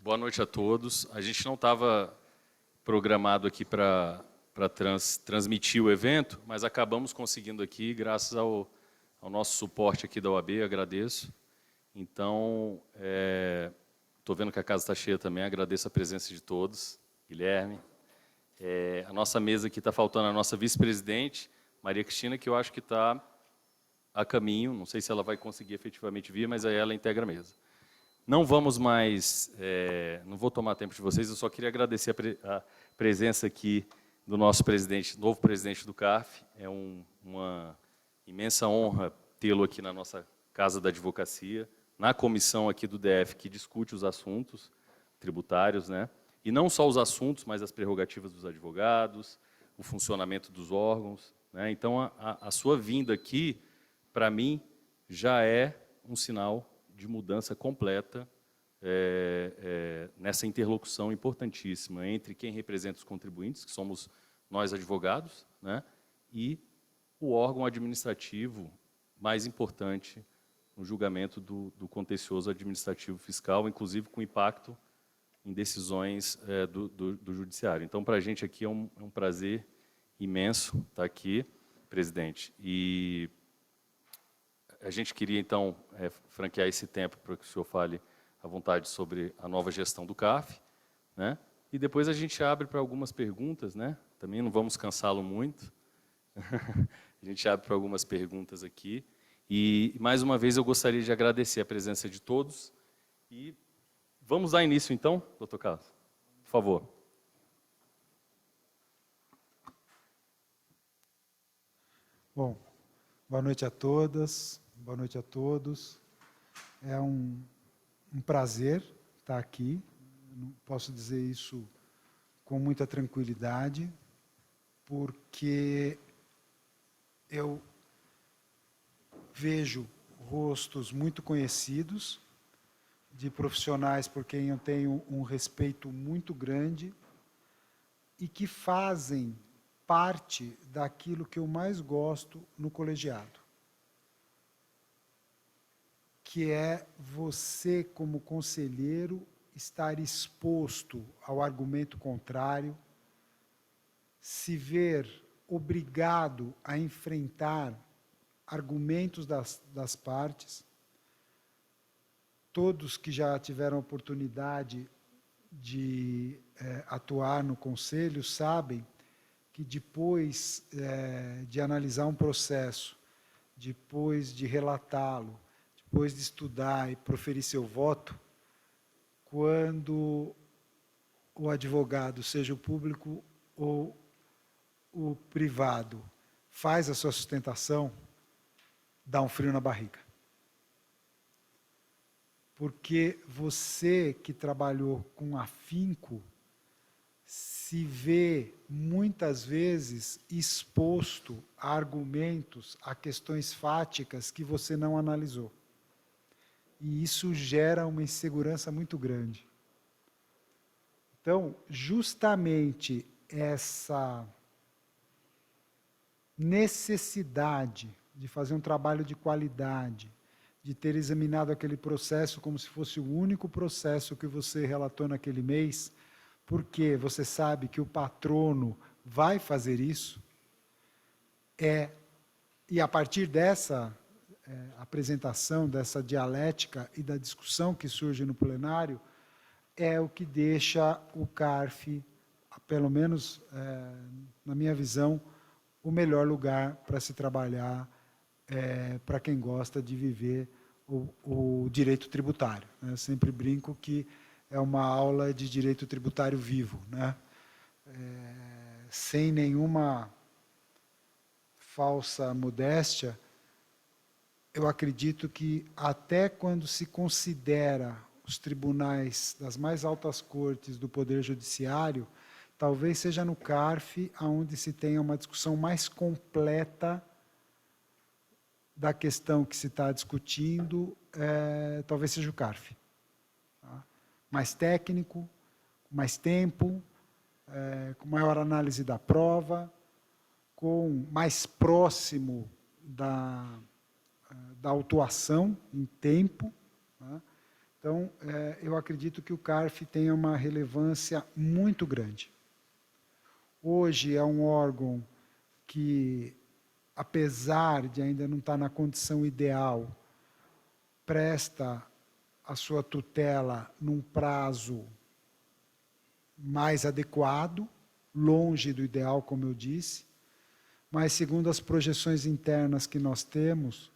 Boa noite a todos. A gente não estava programado aqui para transmitir o evento, mas acabamos conseguindo aqui, graças ao nosso suporte aqui da OAB, agradeço. Então, estou vendo que a casa está cheia também, agradeço a presença de todos. Guilherme. A nossa mesa aqui está faltando a nossa vice-presidente, Maria Cristina, que eu acho que está a caminho, não sei se ela vai conseguir efetivamente vir, mas aí ela integra a mesa. Não vamos mais, não vou tomar tempo de vocês, eu só queria agradecer a presença aqui do nosso presidente, novo presidente do CARF. É uma imensa honra tê-lo aqui na nossa Casa da Advocacia, na comissão aqui do DF que discute os assuntos tributários, né? E não só os assuntos, mas as prerrogativas dos advogados, o funcionamento dos órgãos, né? Então, a sua vinda aqui, para mim, já é um sinal de mudança completa nessa interlocução importantíssima entre quem representa os contribuintes, que somos nós advogados, né, e o órgão administrativo mais importante no julgamento do contencioso administrativo fiscal, inclusive com impacto em decisões do judiciário. Então, para a gente aqui é um prazer imenso estar aqui, presidente. E a gente queria, então, franquear esse tempo para que o senhor fale à vontade sobre a nova gestão do CARF, né? E depois a gente abre para algumas perguntas, né? Também não vamos cansá-lo muito. A gente abre para algumas perguntas aqui. E, mais uma vez, eu gostaria de agradecer a presença de todos. E vamos dar início, então, doutor Carlos? Por favor. Bom, boa noite a todas, boa noite a todos. É um prazer estar aqui. Não posso dizer isso com muita tranquilidade, porque eu vejo rostos muito conhecidos, de profissionais por quem eu tenho um respeito muito grande e que fazem parte daquilo que eu mais gosto no colegiado, que é você, como conselheiro, estar exposto ao argumento contrário, se ver obrigado a enfrentar argumentos das partes. Todos que já tiveram a oportunidade de atuar no conselho sabem que depois de analisar um processo, depois de relatá-lo, depois de estudar e proferir seu voto, quando o advogado, seja o público ou o privado, faz a sua sustentação, dá um frio na barriga. Porque você que trabalhou com afinco, se vê muitas vezes exposto a argumentos, a questões fáticas que você não analisou. E isso gera uma insegurança muito grande. Então, justamente essa necessidade de fazer um trabalho de qualidade, de ter examinado aquele processo como se fosse o único processo que você relatou naquele mês, porque você sabe que o patrono vai fazer isso, e a partir dessa apresentação, dessa dialética e da discussão que surge no plenário, é o que deixa o CARF, pelo menos na minha visão, o melhor lugar para se trabalhar para quem gosta de viver o direito tributário. Eu sempre brinco que é uma aula de direito tributário vivo, né? Sem nenhuma falsa modéstia, eu acredito que até quando se considera os tribunais das mais altas cortes do Poder Judiciário, talvez seja no CARF onde se tenha uma discussão mais completa da questão que se está discutindo, talvez seja o CARF. Tá? Mais técnico, mais tempo, com maior análise da prova, com mais próximo da autuação em tempo. Tá? Então, eu acredito que o CARF tenha uma relevância muito grande. Hoje é um órgão que, apesar de ainda não estar na condição ideal, presta a sua tutela num prazo mais adequado, longe do ideal, como eu disse, mas segundo as projeções internas que nós temos,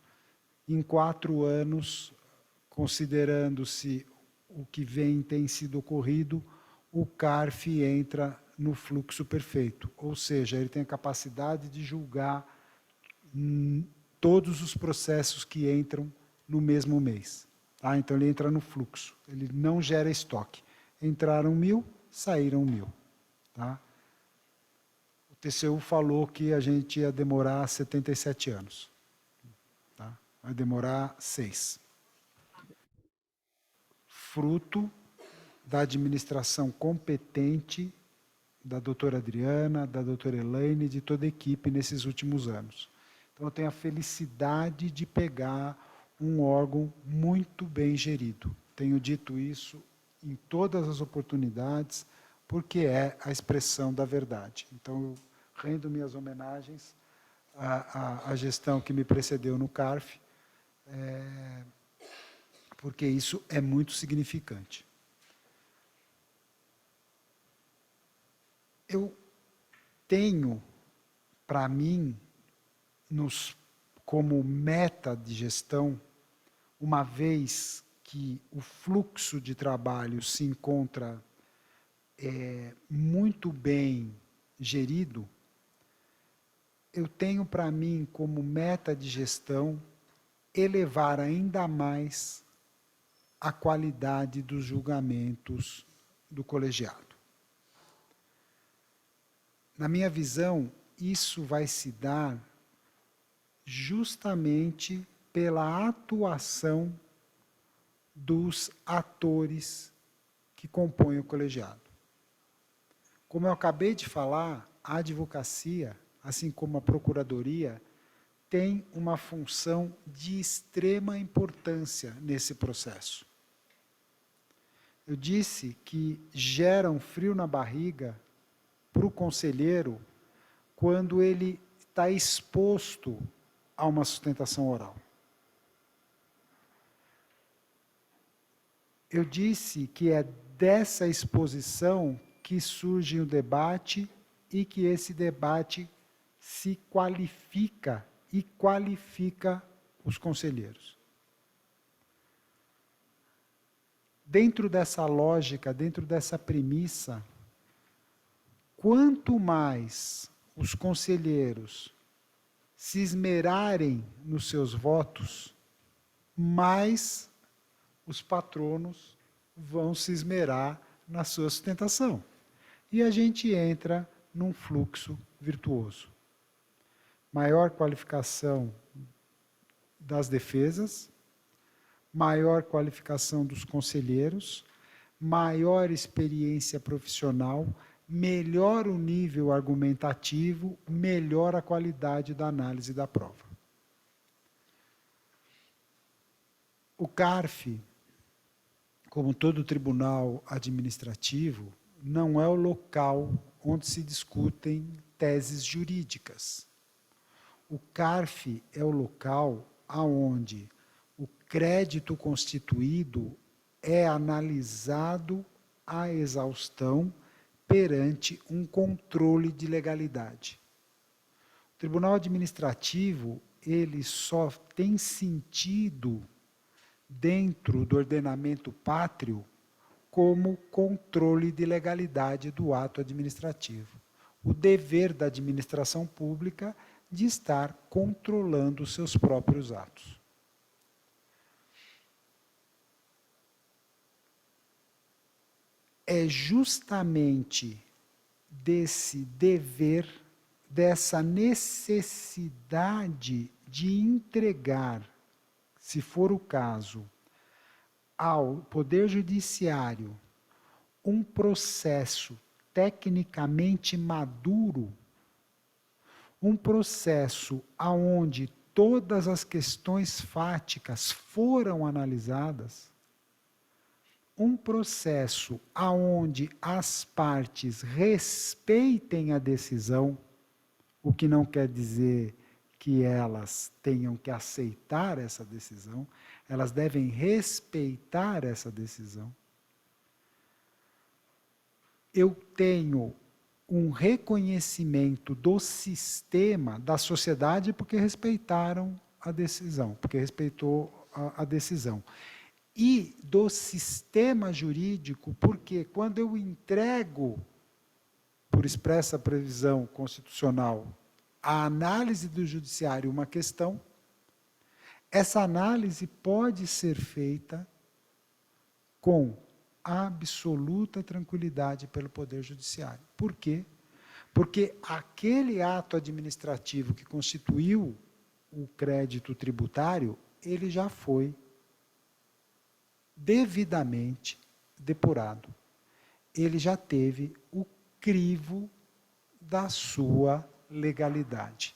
em 4 anos, considerando-se o que tem sido ocorrido, o CARF entra no fluxo perfeito, ou seja, ele tem a capacidade de julgar todos os processos que entram no mesmo mês. Tá? Então, ele entra no fluxo, ele não gera estoque. Entraram 1.000, saíram 1.000. Tá? O TCU falou que a gente ia demorar 77 anos. Tá? Vai demorar 6. Fruto da administração competente da doutora Adriana, da doutora Elaine e de toda a equipe nesses últimos anos. Então, eu tenho a felicidade de pegar um órgão muito bem gerido. Tenho dito isso em todas as oportunidades, porque é a expressão da verdade. Então, eu rendo minhas homenagens à gestão que me precedeu no CARF, porque isso é muito significante. Eu tenho, para mim, como meta de gestão, uma vez que o fluxo de trabalho se encontra muito bem gerido, eu tenho para mim como meta de gestão elevar ainda mais a qualidade dos julgamentos do colegiado. Na minha visão, isso vai se dar justamente pela atuação dos atores que compõem o colegiado. Como eu acabei de falar, a advocacia, assim como a procuradoria, tem uma função de extrema importância nesse processo. Eu disse que gera um frio na barriga para o conselheiro quando ele está exposto a uma sustentação oral. Eu disse que é dessa exposição que surge o debate e que esse debate se qualifica e qualifica os conselheiros. Dentro dessa lógica, dentro dessa premissa, quanto mais os conselheiros se esmerarem nos seus votos, mais os patronos vão se esmerar na sua sustentação. E a gente entra num fluxo virtuoso. Maior qualificação das defesas, maior qualificação dos conselheiros, maior experiência profissional, melhor o nível argumentativo, melhor a qualidade da análise da prova. O CARF, como todo tribunal administrativo, não é o local onde se discutem teses jurídicas. O CARF é o local onde o crédito constituído é analisado à exaustão perante um controle de legalidade. O Tribunal Administrativo, ele só tem sentido dentro do ordenamento pátrio como controle de legalidade do ato administrativo. O dever da administração pública de estar controlando os seus próprios atos. É justamente desse dever, dessa necessidade de entregar, se for o caso, ao Poder Judiciário um processo tecnicamente maduro, um processo onde todas as questões fáticas foram analisadas, um processo aonde as partes respeitem a decisão, o que não quer dizer que elas tenham que aceitar essa decisão, elas devem respeitar essa decisão. Eu tenho um reconhecimento do sistema, da sociedade, porque respeitaram a decisão, porque respeitou a decisão. E do sistema jurídico, porque quando eu entrego, por expressa previsão constitucional, a análise do judiciário uma questão, essa análise pode ser feita com absoluta tranquilidade pelo Poder Judiciário. Por quê? Porque aquele ato administrativo que constituiu o crédito tributário, ele já foi devidamente depurado. Ele já teve o crivo da sua legalidade.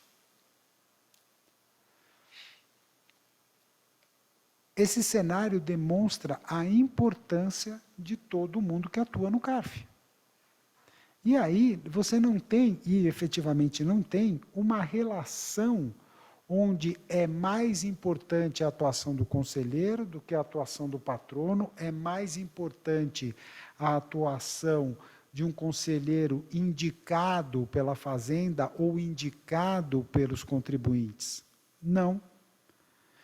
Esse cenário demonstra a importância de todo mundo que atua no CARF. E aí você não tem, e efetivamente não tem, uma relação onde é mais importante a atuação do conselheiro do que a atuação do patrono, é mais importante a atuação de um conselheiro indicado pela fazenda ou indicado pelos contribuintes. Não.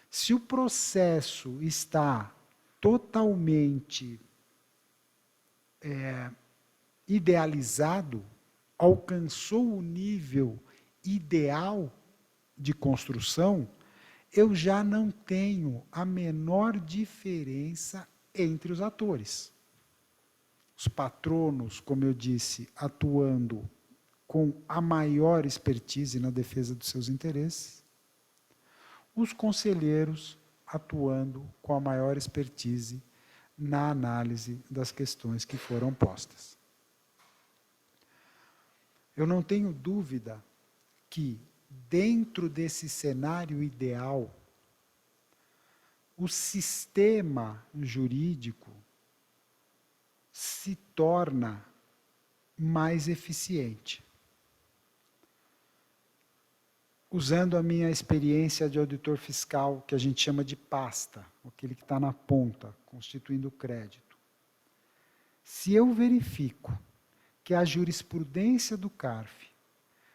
Se o processo está totalmente idealizado, alcançou o nível ideal de construção, eu já não tenho a menor diferença entre os atores. Os patronos, como eu disse, atuando com a maior expertise na defesa dos seus interesses, os conselheiros atuando com a maior expertise na análise das questões que foram postas. Eu não tenho dúvida que, dentro desse cenário ideal, o sistema jurídico se torna mais eficiente. Usando a minha experiência de auditor fiscal, que a gente chama de pasta, aquele que está na ponta, constituindo o crédito. Se eu verifico que a jurisprudência do CARF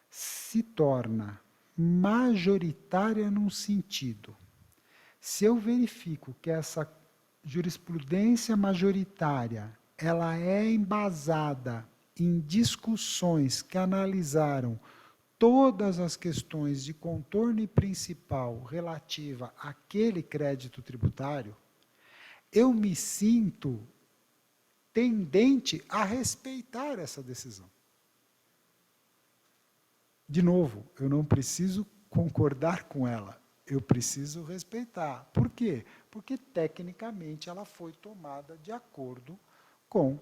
se torna majoritária num sentido, se eu verifico que essa jurisprudência majoritária ela é embasada em discussões que analisaram todas as questões de contorno principal relativa àquele crédito tributário, eu me sinto tendente a respeitar essa decisão. De novo, eu não preciso concordar com ela, eu preciso respeitar. Por quê? Porque, tecnicamente, ela foi tomada de acordo com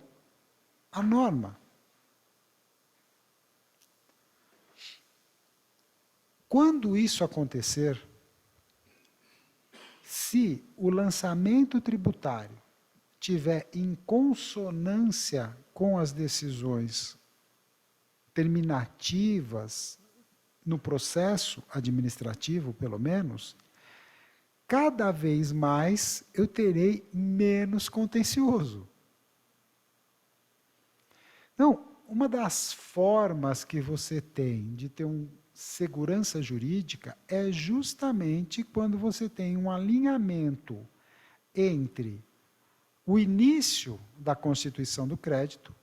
a norma. Quando isso acontecer, se o lançamento tributário tiver em consonância com as decisões terminativas no processo administrativo, pelo menos, cada vez mais eu terei menos contencioso. Então, uma das formas que você tem de ter segurança jurídica é justamente quando você tem um alinhamento entre o início da constituição do crédito,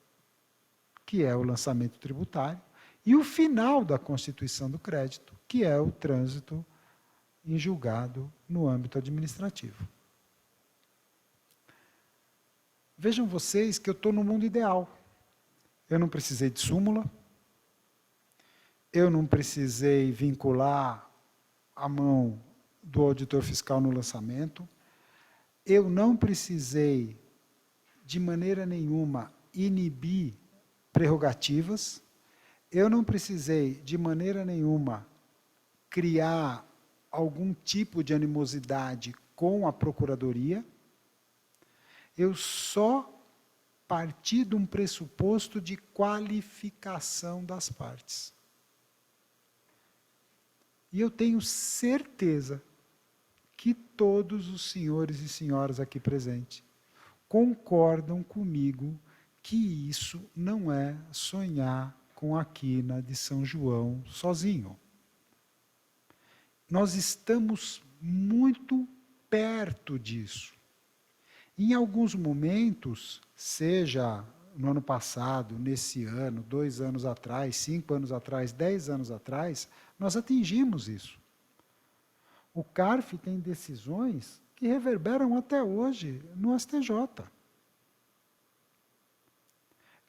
que é o lançamento tributário, e o final da constituição do crédito, que é o trânsito em julgado no âmbito administrativo. Vejam vocês que eu estou no mundo ideal. Eu não precisei de súmula, eu não precisei vincular a mão do auditor fiscal no lançamento, eu não precisei, de maneira nenhuma, inibir prerrogativas, eu não precisei, de maneira nenhuma, criar algum tipo de animosidade com a Procuradoria, eu só parti de um pressuposto de qualificação das partes. E eu tenho certeza que todos os senhores e senhoras aqui presentes concordam comigo que isso não é sonhar com a quina de São João sozinho. Nós estamos muito perto disso. Em alguns momentos, seja no ano passado, nesse ano, 2 anos atrás, 5 anos atrás, 10 anos atrás, nós atingimos isso. O CARF tem decisões que reverberam até hoje no STJ.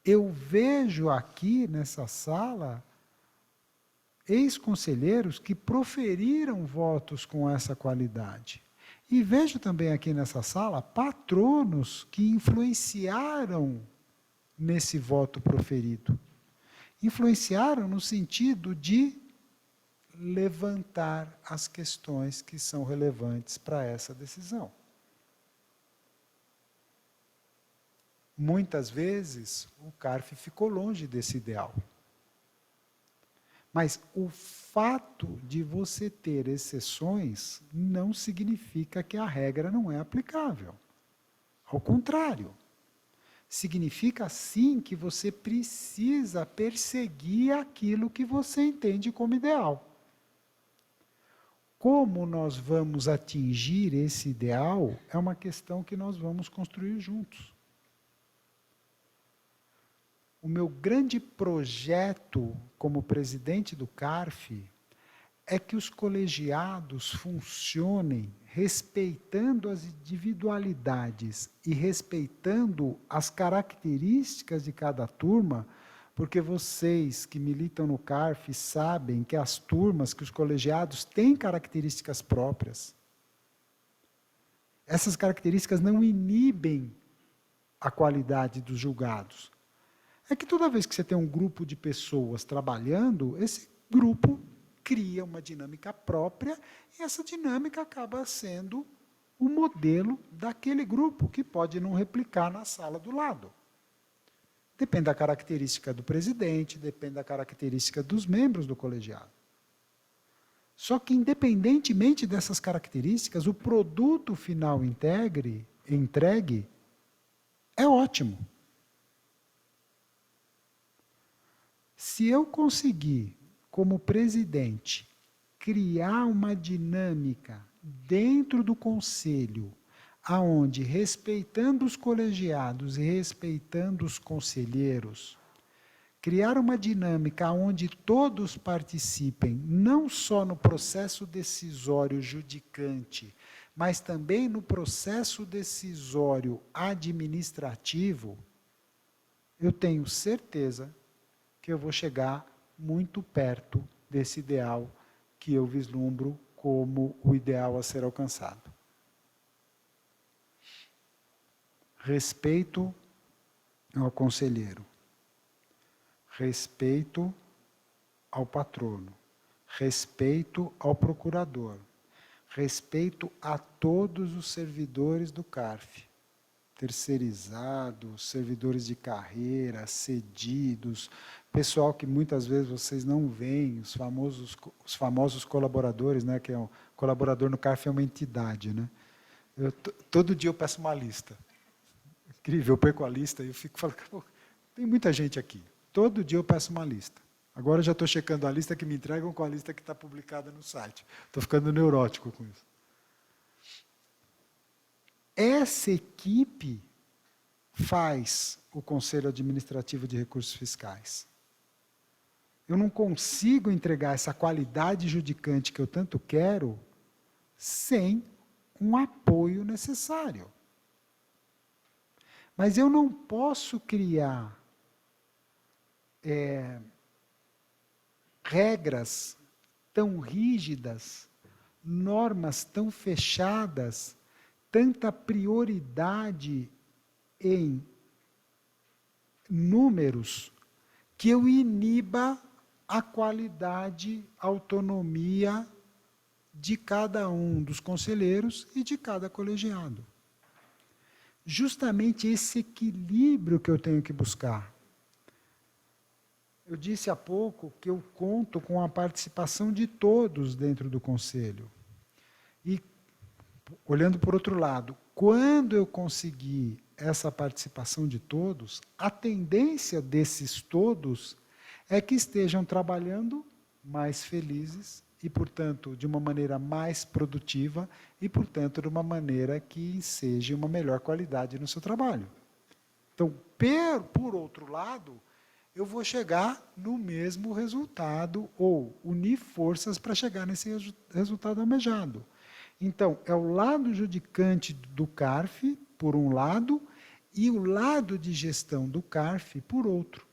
Eu vejo aqui nessa sala ex-conselheiros que proferiram votos com essa qualidade. E vejo também aqui nessa sala patronos que influenciaram nesse voto proferido. Influenciaram no sentido de levantar as questões que são relevantes para essa decisão. Muitas vezes, o CARF ficou longe desse ideal. Mas o fato de você ter exceções não significa que a regra não é aplicável. Ao contrário. Significa, sim, que você precisa perseguir aquilo que você entende como ideal. Como nós vamos atingir esse ideal é uma questão que nós vamos construir juntos. O meu grande projeto como presidente do CARF é que os colegiados funcionem respeitando as individualidades e respeitando as características de cada turma, porque vocês que militam no CARF sabem que as turmas, que os colegiados têm características próprias. Essas características não inibem a qualidade dos julgados. É que toda vez que você tem um grupo de pessoas trabalhando, esse grupo cria uma dinâmica própria e essa dinâmica acaba sendo o modelo daquele grupo, que pode não replicar na sala do lado. Depende da característica do presidente, depende da característica dos membros do colegiado. Só que, independentemente dessas características, o produto final entregue é ótimo. Se eu conseguir, como presidente, criar uma dinâmica dentro do conselho, aonde, respeitando os colegiados e respeitando os conselheiros, criar uma dinâmica onde todos participem, não só no processo decisório judicante, mas também no processo decisório administrativo, eu tenho certeza que eu vou chegar muito perto desse ideal que eu vislumbro como o ideal a ser alcançado. Respeito ao conselheiro. Respeito ao patrono. Respeito ao procurador. Respeito a todos os servidores do CARF. Terceirizados, servidores de carreira, cedidos, pessoal que muitas vezes vocês não veem, os famosos colaboradores, né, que é um colaborador no CARF é uma entidade, né? Todo dia eu peço uma lista. Incrível, eu perco a lista e eu fico falando, tem muita gente aqui. Todo dia eu peço uma lista. Agora eu já estou checando a lista que me entregam com a lista que está publicada no site. Estou ficando neurótico com isso. Essa equipe faz o Conselho Administrativo de Recursos Fiscais. Eu não consigo entregar essa qualidade judicante que eu tanto quero sem um apoio necessário. Mas eu não posso criar regras tão rígidas, normas tão fechadas, tanta prioridade em números, que eu iniba a qualidade, a autonomia de cada um dos conselheiros e de cada colegiado. justamente esse equilíbrio que eu tenho que buscar. Eu disse há pouco que eu conto com a participação de todos dentro do conselho. E, olhando por outro lado, quando eu conseguir essa participação de todos, a tendência desses todos é que estejam trabalhando mais felizes e, portanto, de uma maneira mais produtiva e, portanto, de uma maneira que seja uma melhor qualidade no seu trabalho. Então, por outro lado, eu vou chegar no mesmo resultado ou unir forças para chegar nesse resultado almejado. Então, é o lado judicante do CARF, por um lado, e o lado de gestão do CARF, por outro,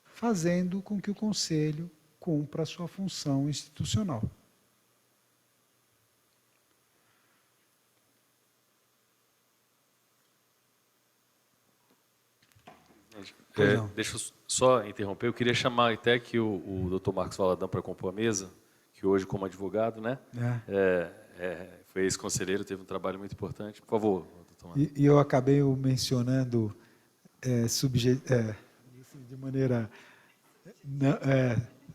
fazendo com que o Conselho cumpra a sua função institucional. Deixa eu só interromper, eu queria chamar até aqui o Dr. Marcos Valadão para compor a mesa, que hoje, como advogado, né, foi ex-conselheiro, teve um trabalho muito importante. Por favor, doutor Marcos. E eu acabei o mencionando de maneira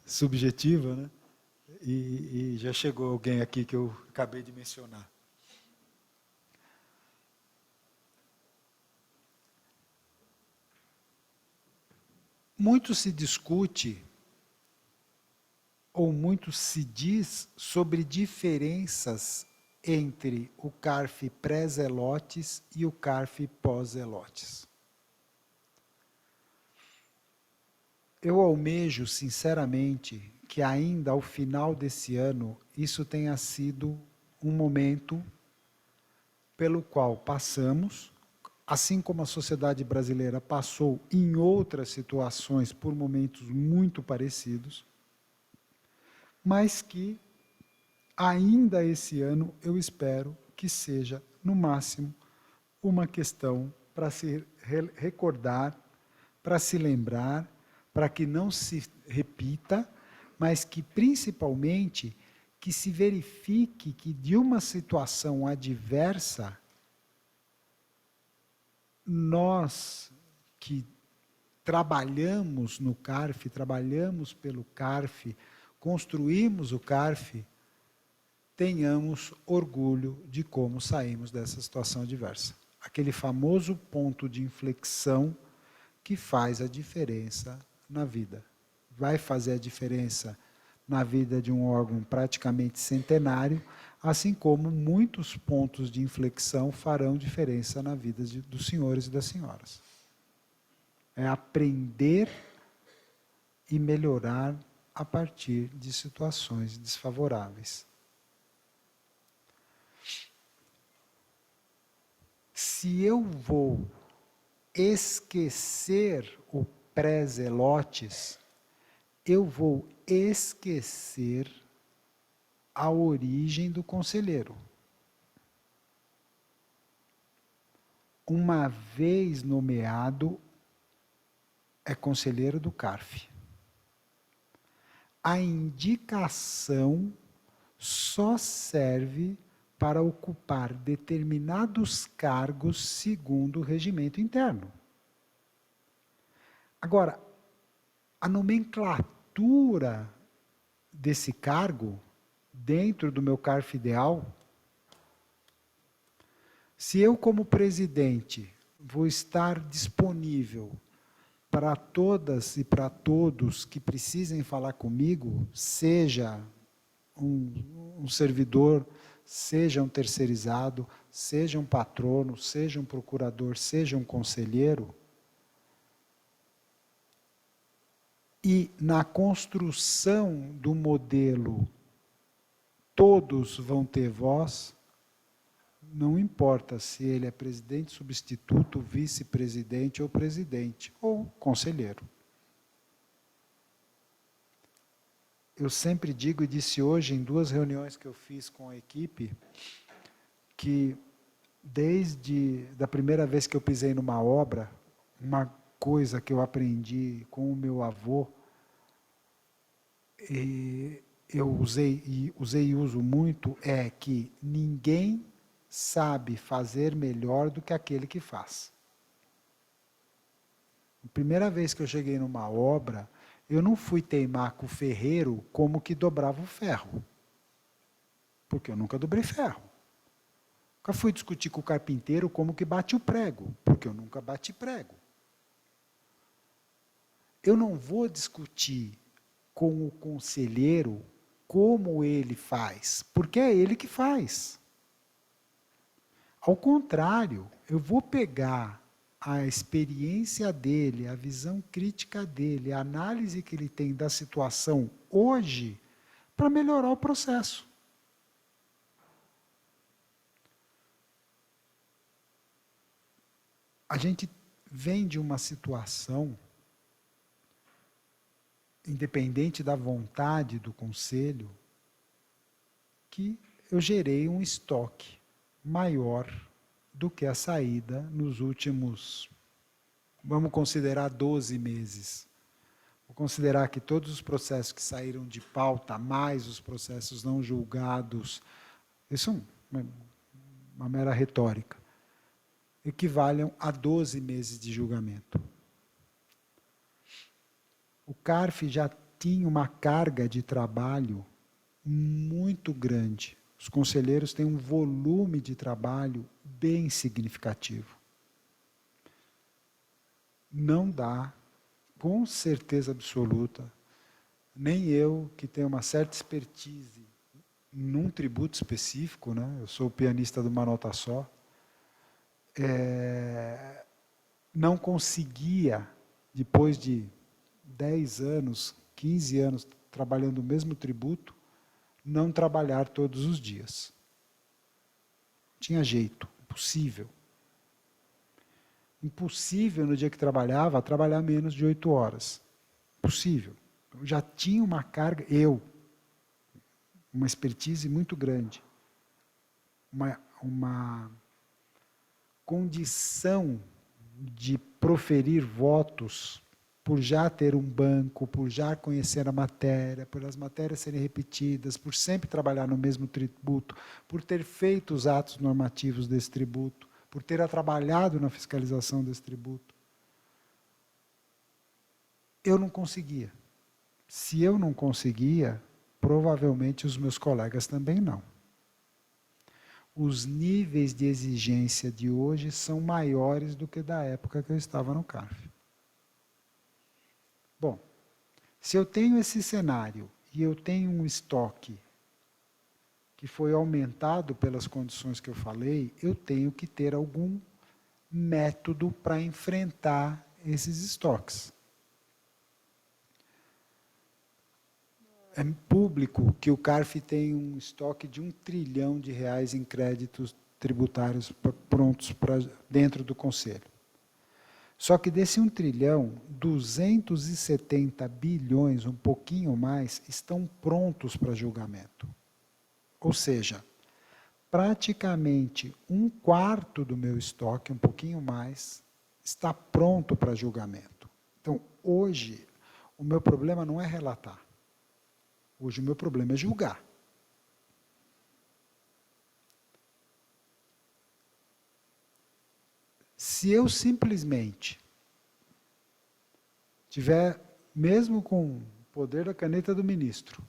subjetiva, né? E já chegou alguém aqui que eu acabei de mencionar. Muito se discute ou muito se diz sobre diferenças entre o CARF pré-Zelotes e o CARF pós-Zelotes. Eu almejo, sinceramente, que ainda ao final desse ano, isso tenha sido um momento pelo qual passamos, assim como a sociedade brasileira passou em outras situações por momentos muito parecidos, mas que ainda esse ano eu espero que seja, no máximo, uma questão para se recordar, para se lembrar, para que não se repita, mas que principalmente que se verifique que de uma situação adversa, nós que trabalhamos no CARF, trabalhamos pelo CARF, construímos o CARF, tenhamos orgulho de como saímos dessa situação adversa. Aquele famoso ponto de inflexão que faz a diferença na vida. Vai fazer a diferença na vida de um órgão praticamente centenário, assim como muitos pontos de inflexão farão diferença na vida dos senhores e das senhoras. É aprender e melhorar a partir de situações desfavoráveis. Se eu vou esquecer o pré-Zelotes, eu vou esquecer a origem do conselheiro. Uma vez nomeado, é conselheiro do CARF. A indicação só serve para ocupar determinados cargos segundo o regimento interno. Agora, a nomenclatura desse cargo, dentro do meu CARF ideal, se eu, como presidente, vou estar disponível para todas e para todos que precisem falar comigo, seja um servidor, seja um terceirizado, seja um patrono, seja um procurador, seja um conselheiro, e na construção do modelo todos vão ter voz, não importa se ele é presidente substituto, vice-presidente ou presidente, ou conselheiro. Eu sempre digo e disse hoje em 2 reuniões que eu fiz com a equipe, que desde a primeira vez que eu pisei numa obra, uma coisa que eu aprendi com o meu avô, e eu usei e uso muito, é que ninguém sabe fazer melhor do que aquele que faz. A primeira vez que eu cheguei numa obra, eu não fui teimar com o ferreiro como que dobrava o ferro. Porque eu nunca dobrei ferro. Nunca fui discutir com o carpinteiro como que bate o prego. Porque eu nunca bati prego. Eu não vou discutir com o conselheiro como ele faz. Porque é ele que faz. Ao contrário, eu vou pegar a experiência dele, a visão crítica dele, a análise que ele tem da situação hoje, para melhorar o processo. A gente vem de uma situação, independente da vontade do conselho, que eu gerei um estoque maior do que a saída nos últimos, vamos considerar 12 meses. Vou considerar que todos os processos que saíram de pauta, mais os processos não julgados, isso é uma mera retórica, equivalem a 12 meses de julgamento. O CARF já tinha uma carga de trabalho muito grande. Os conselheiros têm um volume de trabalho bem significativo. Não dá, com certeza absoluta, nem eu, que tenho uma certa expertise num tributo específico, né? Eu sou pianista de uma nota só, não conseguia, depois de 10 anos, 15 anos trabalhando o mesmo tributo, não trabalhar todos os dias. Tinha jeito, impossível. Impossível no dia que trabalhava, trabalhar menos de 8 horas. Impossível. Eu já tinha uma carga, uma expertise muito grande. Uma condição de proferir votos por já ter um banco, por já conhecer a matéria, por as matérias serem repetidas, por sempre trabalhar no mesmo tributo, por ter feito os atos normativos desse tributo, por ter trabalhado na fiscalização desse tributo. Eu não conseguia. Se eu não conseguia, provavelmente os meus colegas também não. Os níveis de exigência de hoje são maiores do que da época que eu estava no CARF. Bom, se eu tenho esse cenário e eu tenho um estoque que foi aumentado pelas condições que eu falei, eu tenho que ter algum método para enfrentar esses estoques. É público que o CARF tem um estoque de R$ 1 trilhão em créditos tributários prontos dentro do Conselho. Só que desse 1 trilhão, 270 bilhões, um pouquinho mais, estão prontos para julgamento. Ou seja, praticamente 1/4 do meu estoque, um pouquinho mais, está pronto para julgamento. Então, hoje, o meu problema não é relatar. Hoje o meu problema é julgar. Se eu simplesmente tiver, mesmo com o poder da caneta do ministro,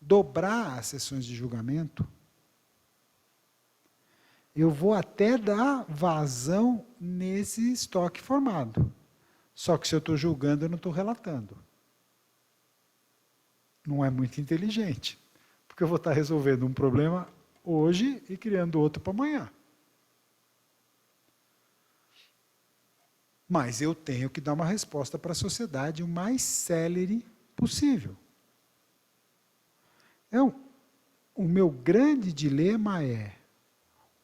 dobrar as sessões de julgamento, eu vou até dar vazão nesse estoque formado. Só que se eu estou julgando, eu não estou relatando. Não é muito inteligente, porque eu vou estar resolvendo um problema hoje e criando outro para amanhã. Mas eu tenho que dar uma resposta para a sociedade o mais célere possível. Então, o meu grande dilema é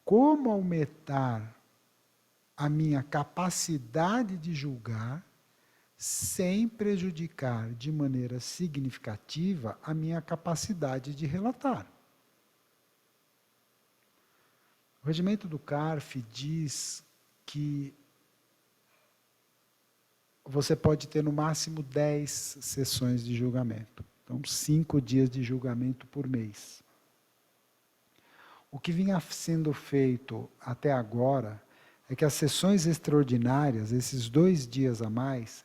como aumentar a minha capacidade de julgar sem prejudicar de maneira significativa a minha capacidade de relatar. O regimento do CARF diz que você pode ter no máximo 10 sessões de julgamento. Então, 5 dias de julgamento por mês. O que vinha sendo feito até agora é que as sessões extraordinárias, esses 2 dias a mais,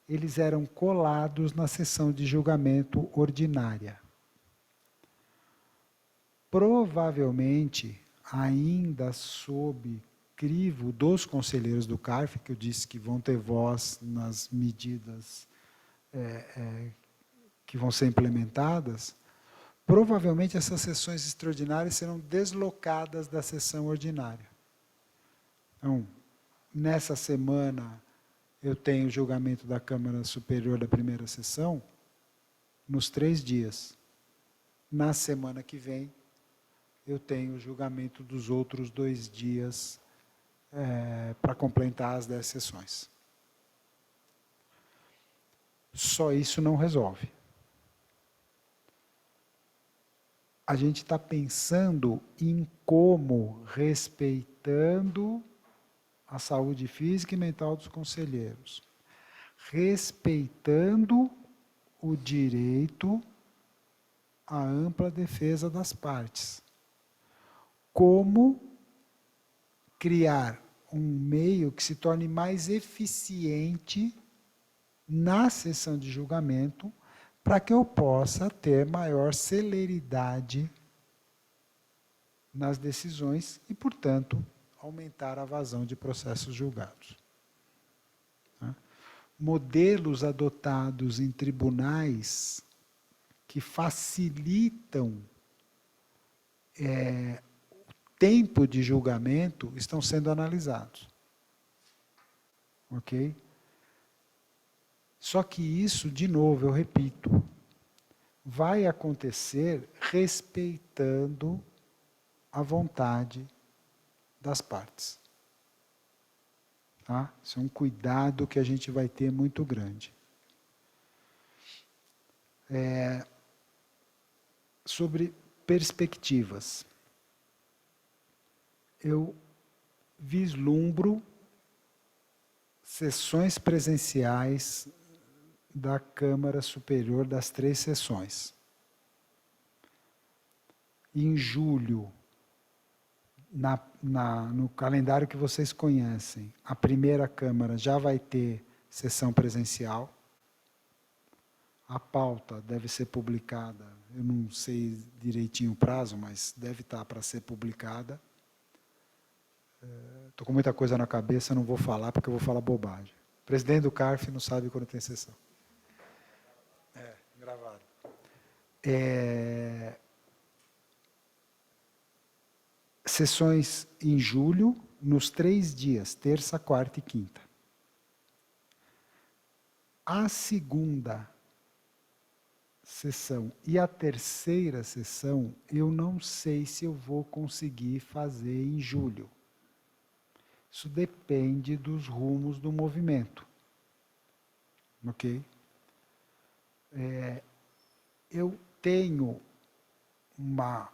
eles eram colados na sessão de julgamento ordinária. Provavelmente, ainda sob crivo dos conselheiros do CARF, que eu disse que vão ter voz nas medidas que vão ser implementadas, provavelmente essas sessões extraordinárias serão deslocadas da sessão ordinária. Então, nessa semana, eu tenho o julgamento da Câmara Superior da primeira sessão, nos 3 dias. Na semana que vem, eu tenho o julgamento dos outros 2 dias para completar as 10 sessões. Só isso não resolve. A gente está pensando em como, respeitando a saúde física e mental dos conselheiros, respeitando o direito à ampla defesa das partes, como criar um meio que se torne mais eficiente na sessão de julgamento, para que eu possa ter maior celeridade nas decisões e, portanto, aumentar a vazão de processos julgados. Modelos adotados em tribunais que facilitam o tempo de julgamento estão sendo analisados. Ok? Só que isso, de novo, eu repito, vai acontecer respeitando a vontade das partes. Tá? Isso é um cuidado que a gente vai ter muito grande. Sobre perspectivas. Eu vislumbro sessões presenciais da Câmara Superior das 3 sessões. Em julho, no calendário que vocês conhecem, a primeira Câmara já vai ter sessão presencial. A pauta deve ser publicada, eu não sei direitinho o prazo, mas deve estar para ser publicada. Estou com muita coisa na cabeça, não vou falar porque eu vou falar bobagem. O presidente do CARF não sabe quando tem sessão. Gravado. Sessões em julho, nos 3 dias, terça, quarta e quinta. A segunda sessão e a terceira sessão, eu não sei se eu vou conseguir fazer em julho. Isso depende dos rumos do movimento. Ok? Eu tenho uma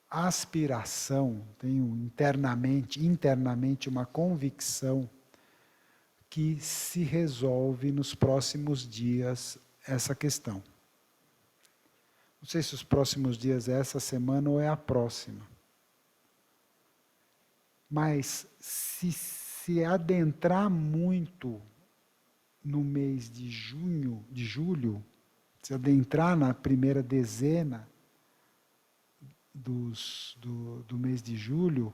aspiração, tenho internamente uma convicção que se resolve nos próximos dias essa questão. Não sei se os próximos dias é essa semana ou é a próxima. Mas se adentrar muito no mês de julho, se adentrar na primeira dezena do mês de julho,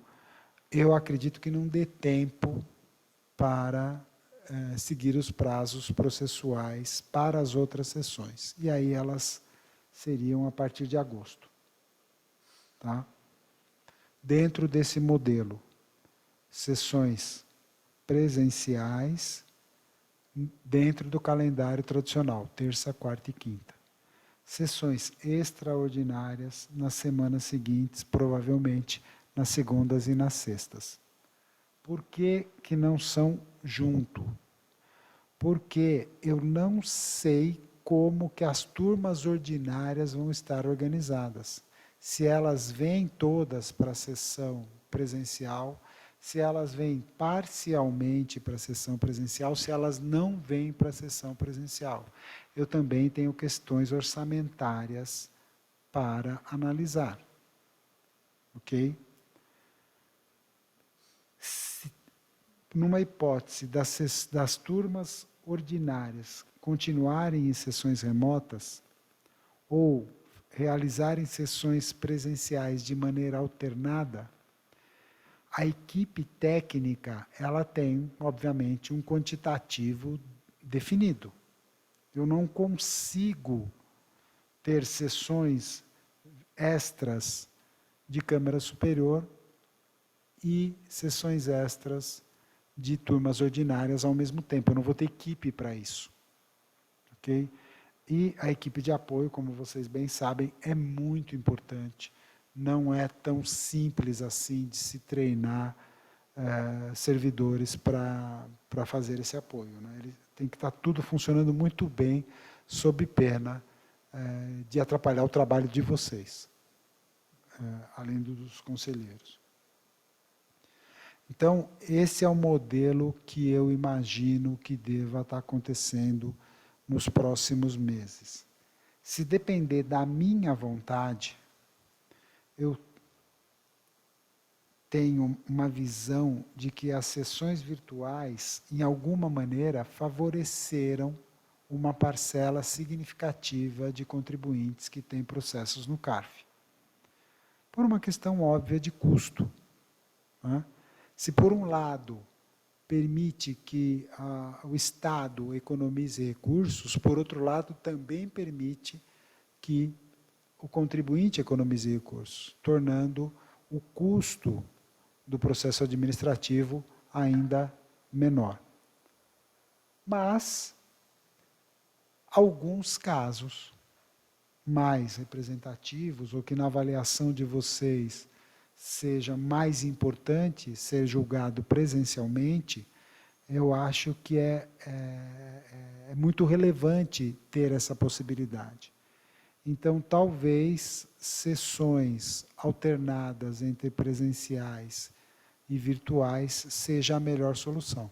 eu acredito que não dê tempo para seguir os prazos processuais para as outras sessões. E aí elas seriam a partir de agosto. Tá? Dentro desse modelo, sessões presenciais dentro do calendário tradicional, terça, quarta e quinta. Sessões extraordinárias nas semanas seguintes, provavelmente nas segundas e nas sextas. Por que que não são junto? Porque eu não sei como que as turmas ordinárias vão estar organizadas. Se elas vêm todas para a sessão presencial, se elas vêm parcialmente para a sessão presencial, se elas não vêm para a sessão presencial. Eu também tenho questões orçamentárias para analisar. ok? Numa hipótese das turmas ordinárias continuarem em sessões remotas ou realizarem sessões presenciais de maneira alternada, a equipe técnica, ela tem, obviamente, um quantitativo definido. Eu não consigo ter sessões extras de Câmara Superior e sessões extras de turmas ordinárias ao mesmo tempo. Eu não vou ter equipe para isso. Ok? E a equipe de apoio, como vocês bem sabem, é muito importante. Não é tão simples assim de se treinar servidores para fazer esse apoio. Né? Ele tem que estar tudo funcionando muito bem, sob pena de atrapalhar o trabalho de vocês, além dos conselheiros. Então, esse é o modelo que eu imagino que deva estar acontecendo nos próximos meses. Se depender da minha vontade, eu tenho uma visão de que as sessões virtuais, em alguma maneira, favoreceram uma parcela significativa de contribuintes que têm processos no CARF. Por uma questão óbvia de custo. Né? Se, por um lado, permite que o Estado economize recursos, por outro lado, também permite que o contribuinte economize recursos, tornando o custo do processo administrativo ainda menor. Mas, alguns casos mais representativos, ou que na avaliação de vocês seja mais importante ser julgado presencialmente, eu acho que é muito relevante ter essa possibilidade. Então, talvez sessões alternadas entre presenciais e virtuais seja a melhor solução.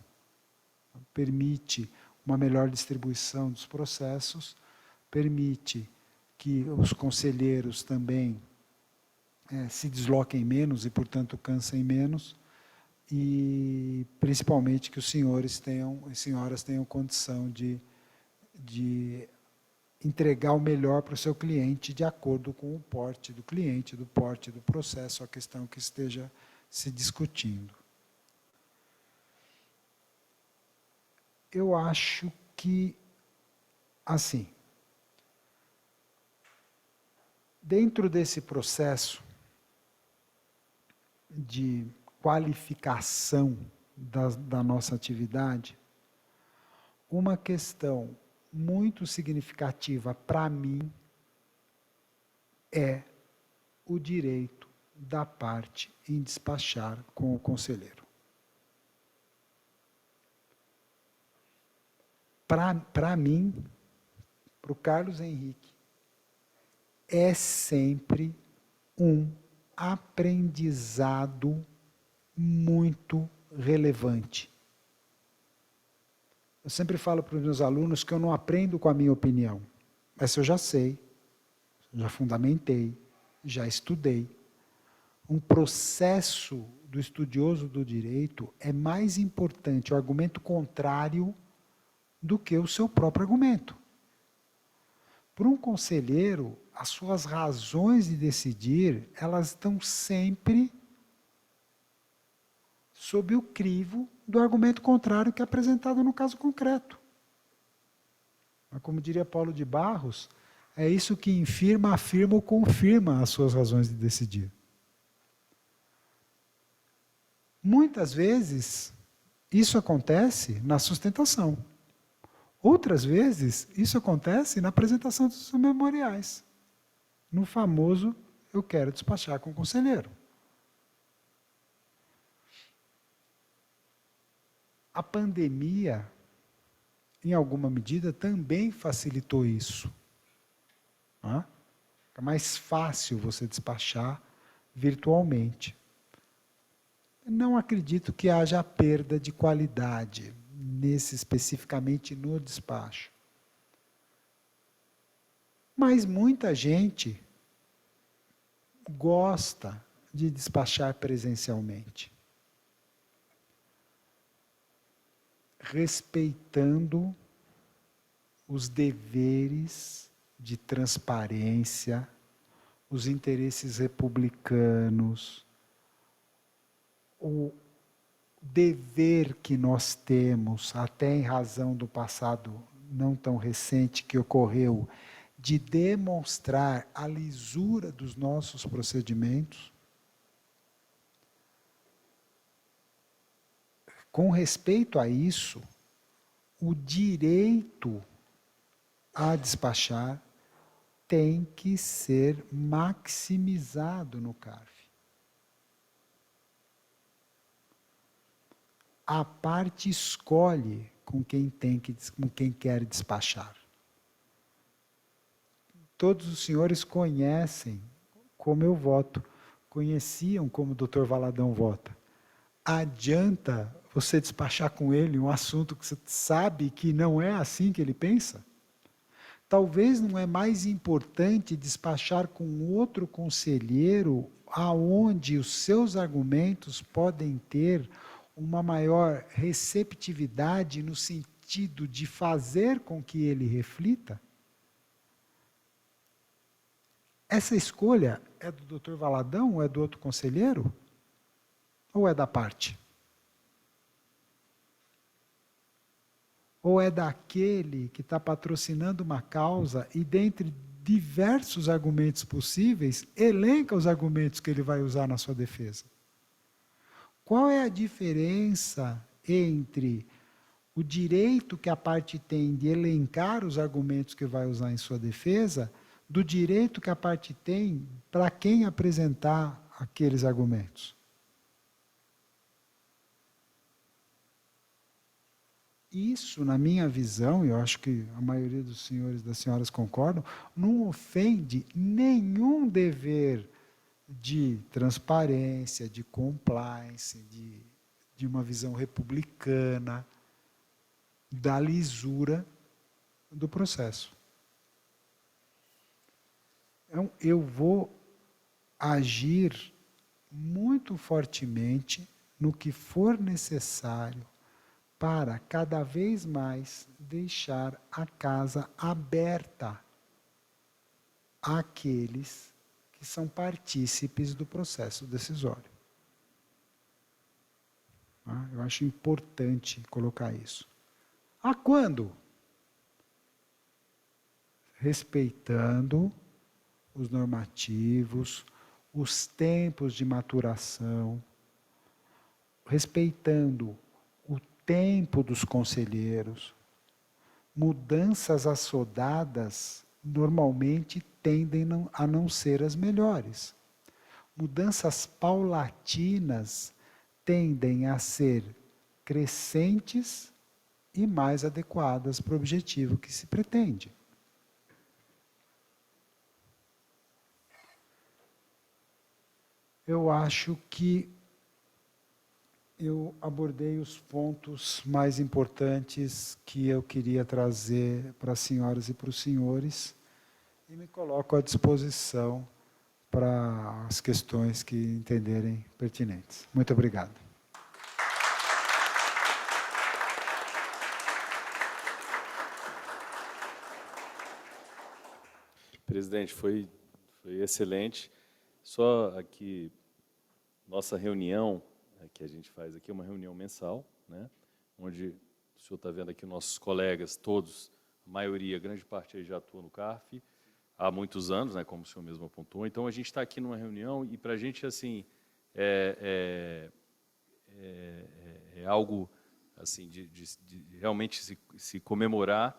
Permite uma melhor distribuição dos processos, permite que os conselheiros também se desloquem menos e, portanto, cansem menos, e principalmente que os senhores e senhoras tenham condição de entregar o melhor para o seu cliente de acordo com o porte do cliente, do porte do processo, a questão que esteja se discutindo. Eu acho que, assim, dentro desse processo de qualificação da nossa atividade, uma questão muito significativa para mim é o direito da parte em despachar com o conselheiro. Para mim, para o Carlos Henrique, é sempre um aprendizado muito relevante. Eu sempre falo para os meus alunos que eu não aprendo com a minha opinião. Essa eu já sei, já fundamentei, já estudei. Um processo do estudioso do direito é mais importante o argumento contrário do que o seu próprio argumento. Para um conselheiro, as suas razões de decidir, elas estão sempre sob o crivo do argumento contrário que é apresentado no caso concreto. Mas, como diria Paulo de Barros, é isso que infirma, afirma ou confirma as suas razões de decidir. Muitas vezes, isso acontece na sustentação. Outras vezes, isso acontece na apresentação dos memoriais. No famoso, eu quero despachar com o conselheiro. A pandemia, em alguma medida, também facilitou isso. É mais fácil você despachar virtualmente. Não acredito que haja perda de qualidade, especificamente no despacho. Mas muita gente gosta de despachar presencialmente, respeitando os deveres de transparência, os interesses republicanos, o dever que nós temos, até em razão do passado não tão recente que ocorreu, de demonstrar a lisura dos nossos procedimentos. Com respeito a isso, o direito a despachar tem que ser maximizado no CARF. A parte escolhe com quem quer despachar. Todos os senhores conhecem como eu voto, conheciam como o Dr. Valadão vota. Adianta você despachar com ele um assunto que você sabe que não é assim que ele pensa? Talvez não é mais importante despachar com outro conselheiro aonde os seus argumentos podem ter uma maior receptividade no sentido de fazer com que ele reflita? Essa escolha é do Dr. Valadão ou é do outro conselheiro? Ou é da parte? Ou é daquele que está patrocinando uma causa e, dentre diversos argumentos possíveis, elenca os argumentos que ele vai usar na sua defesa? Qual é a diferença entre o direito que a parte tem de elencar os argumentos que vai usar em sua defesa do direito que a parte tem para quem apresentar aqueles argumentos? Isso, na minha visão, e eu acho que a maioria dos senhores e das senhoras concordam, não ofende nenhum dever de transparência, de compliance, de uma visão republicana, da lisura do processo. Então, eu vou agir muito fortemente no que for necessário para cada vez mais deixar a casa aberta àqueles que são partícipes do processo decisório. Eu acho importante colocar isso. A quando? Respeitando os normativos, os tempos de maturação, respeitando o tempo dos conselheiros. Mudanças assodadas normalmente tendem a não ser as melhores. Mudanças paulatinas tendem a ser crescentes e mais adequadas para o objetivo que se pretende. Eu acho que eu abordei os pontos mais importantes que eu queria trazer para as senhoras e para os senhores e me coloco à disposição para as questões que entenderem pertinentes. Muito obrigado. Presidente, foi excelente. Só aqui, nossa reunião que a gente faz aqui é uma reunião mensal, né, onde o senhor está vendo aqui nossos colegas, todos, a maioria, grande parte aí já atua no CARF há muitos anos, né, como o senhor mesmo apontou. Então, a gente está aqui numa reunião e, para a gente, assim, é algo assim, de realmente se comemorar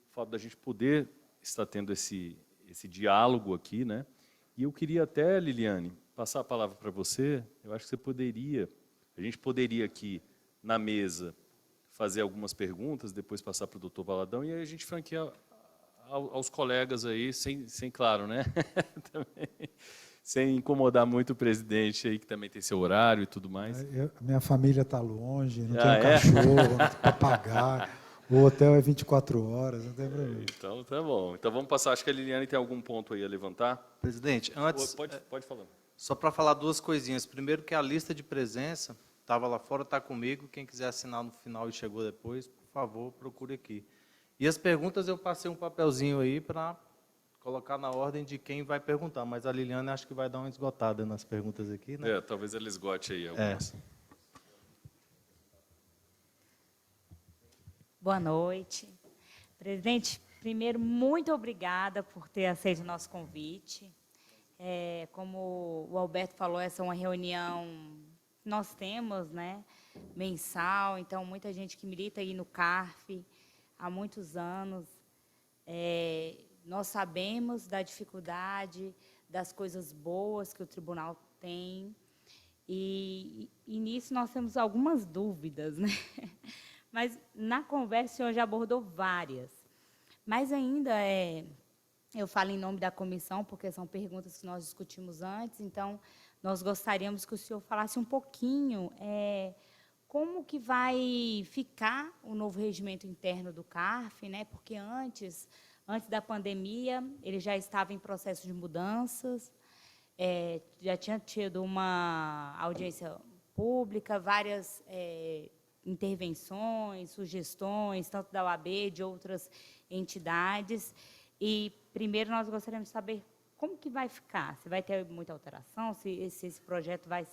o fato da gente poder estar tendo esse diálogo aqui, né? E eu queria até, Liliane, passar a palavra para você. Eu acho que a gente poderia aqui na mesa fazer algumas perguntas, depois passar para o doutor Valadão, e aí a gente franquear aos colegas aí, sem claro, né? Também, sem incomodar muito o presidente aí, que também tem seu horário e tudo mais. Minha família está longe, não tenho cachorro, não tenho para pagar. O hotel é 24 horas, não tem problema. Então, tá bom. Então, vamos passar. Acho que a Liliane tem algum ponto aí a levantar. Presidente, antes... Pode falar. Só para falar duas coisinhas. Primeiro, que a lista de presença estava lá fora, está comigo. Quem quiser assinar no final e chegou depois, por favor, procure aqui. E as perguntas eu passei um papelzinho aí para colocar na ordem de quem vai perguntar. Mas a Liliane acho que vai dar uma esgotada nas perguntas aqui, né? Talvez ele esgote aí algumas. Boa noite. Presidente, primeiro, muito obrigada por ter aceito o nosso convite. Como o Alberto falou, essa é uma reunião que nós temos, né, mensal, então, muita gente que milita aí no CARF há muitos anos. Nós sabemos da dificuldade, das coisas boas que o tribunal tem, e nisso nós temos algumas dúvidas, né? Mas, na conversa, o senhor já abordou várias. Mas, ainda, eu falo em nome da comissão, porque são perguntas que nós discutimos antes, então, nós gostaríamos que o senhor falasse um pouquinho como que vai ficar o novo regimento interno do CARF, né? Porque antes da pandemia, ele já estava em processo de mudanças, já tinha tido uma audiência pública, várias intervenções, sugestões, tanto da OAB, de outras entidades. E, primeiro, nós gostaríamos de saber como que vai ficar, se vai ter muita alteração, se esse projeto vai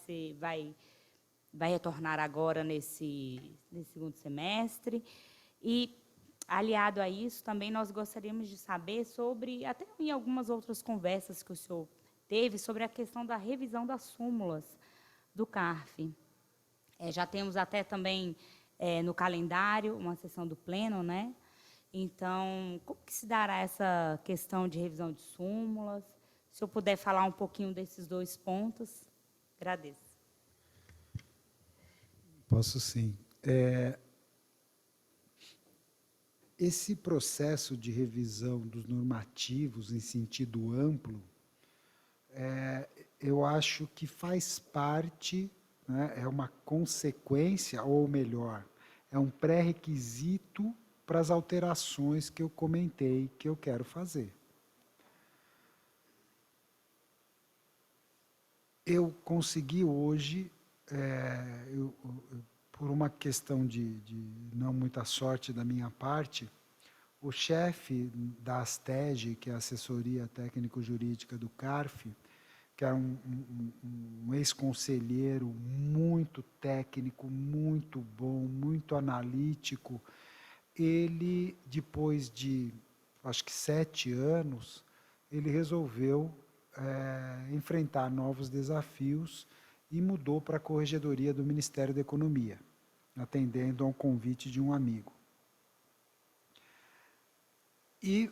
retornar agora nesse segundo semestre. E, aliado a isso, também nós gostaríamos de saber sobre, até em algumas outras conversas que o senhor teve, sobre a questão da revisão das súmulas do CARF. Já temos até também no calendário uma sessão do Pleno, né? Então, como que se dará essa questão de revisão de súmulas? Se eu puder falar um pouquinho desses dois pontos, agradeço. Posso sim. Esse processo de revisão dos normativos em sentido amplo, eu acho que faz parte, né, é uma consequência, ou melhor, é um pré-requisito para as alterações que eu comentei que eu quero fazer. Eu consegui hoje, por uma questão de não muita sorte da minha parte, o chefe da ASTEG, que é a Assessoria Técnico-Jurídica do CARF, que é um ex-conselheiro muito técnico, muito bom, muito analítico, ele, depois de, acho que 7 anos, ele resolveu enfrentar novos desafios e mudou para a Corregedoria do Ministério da Economia, atendendo a um convite de um amigo. E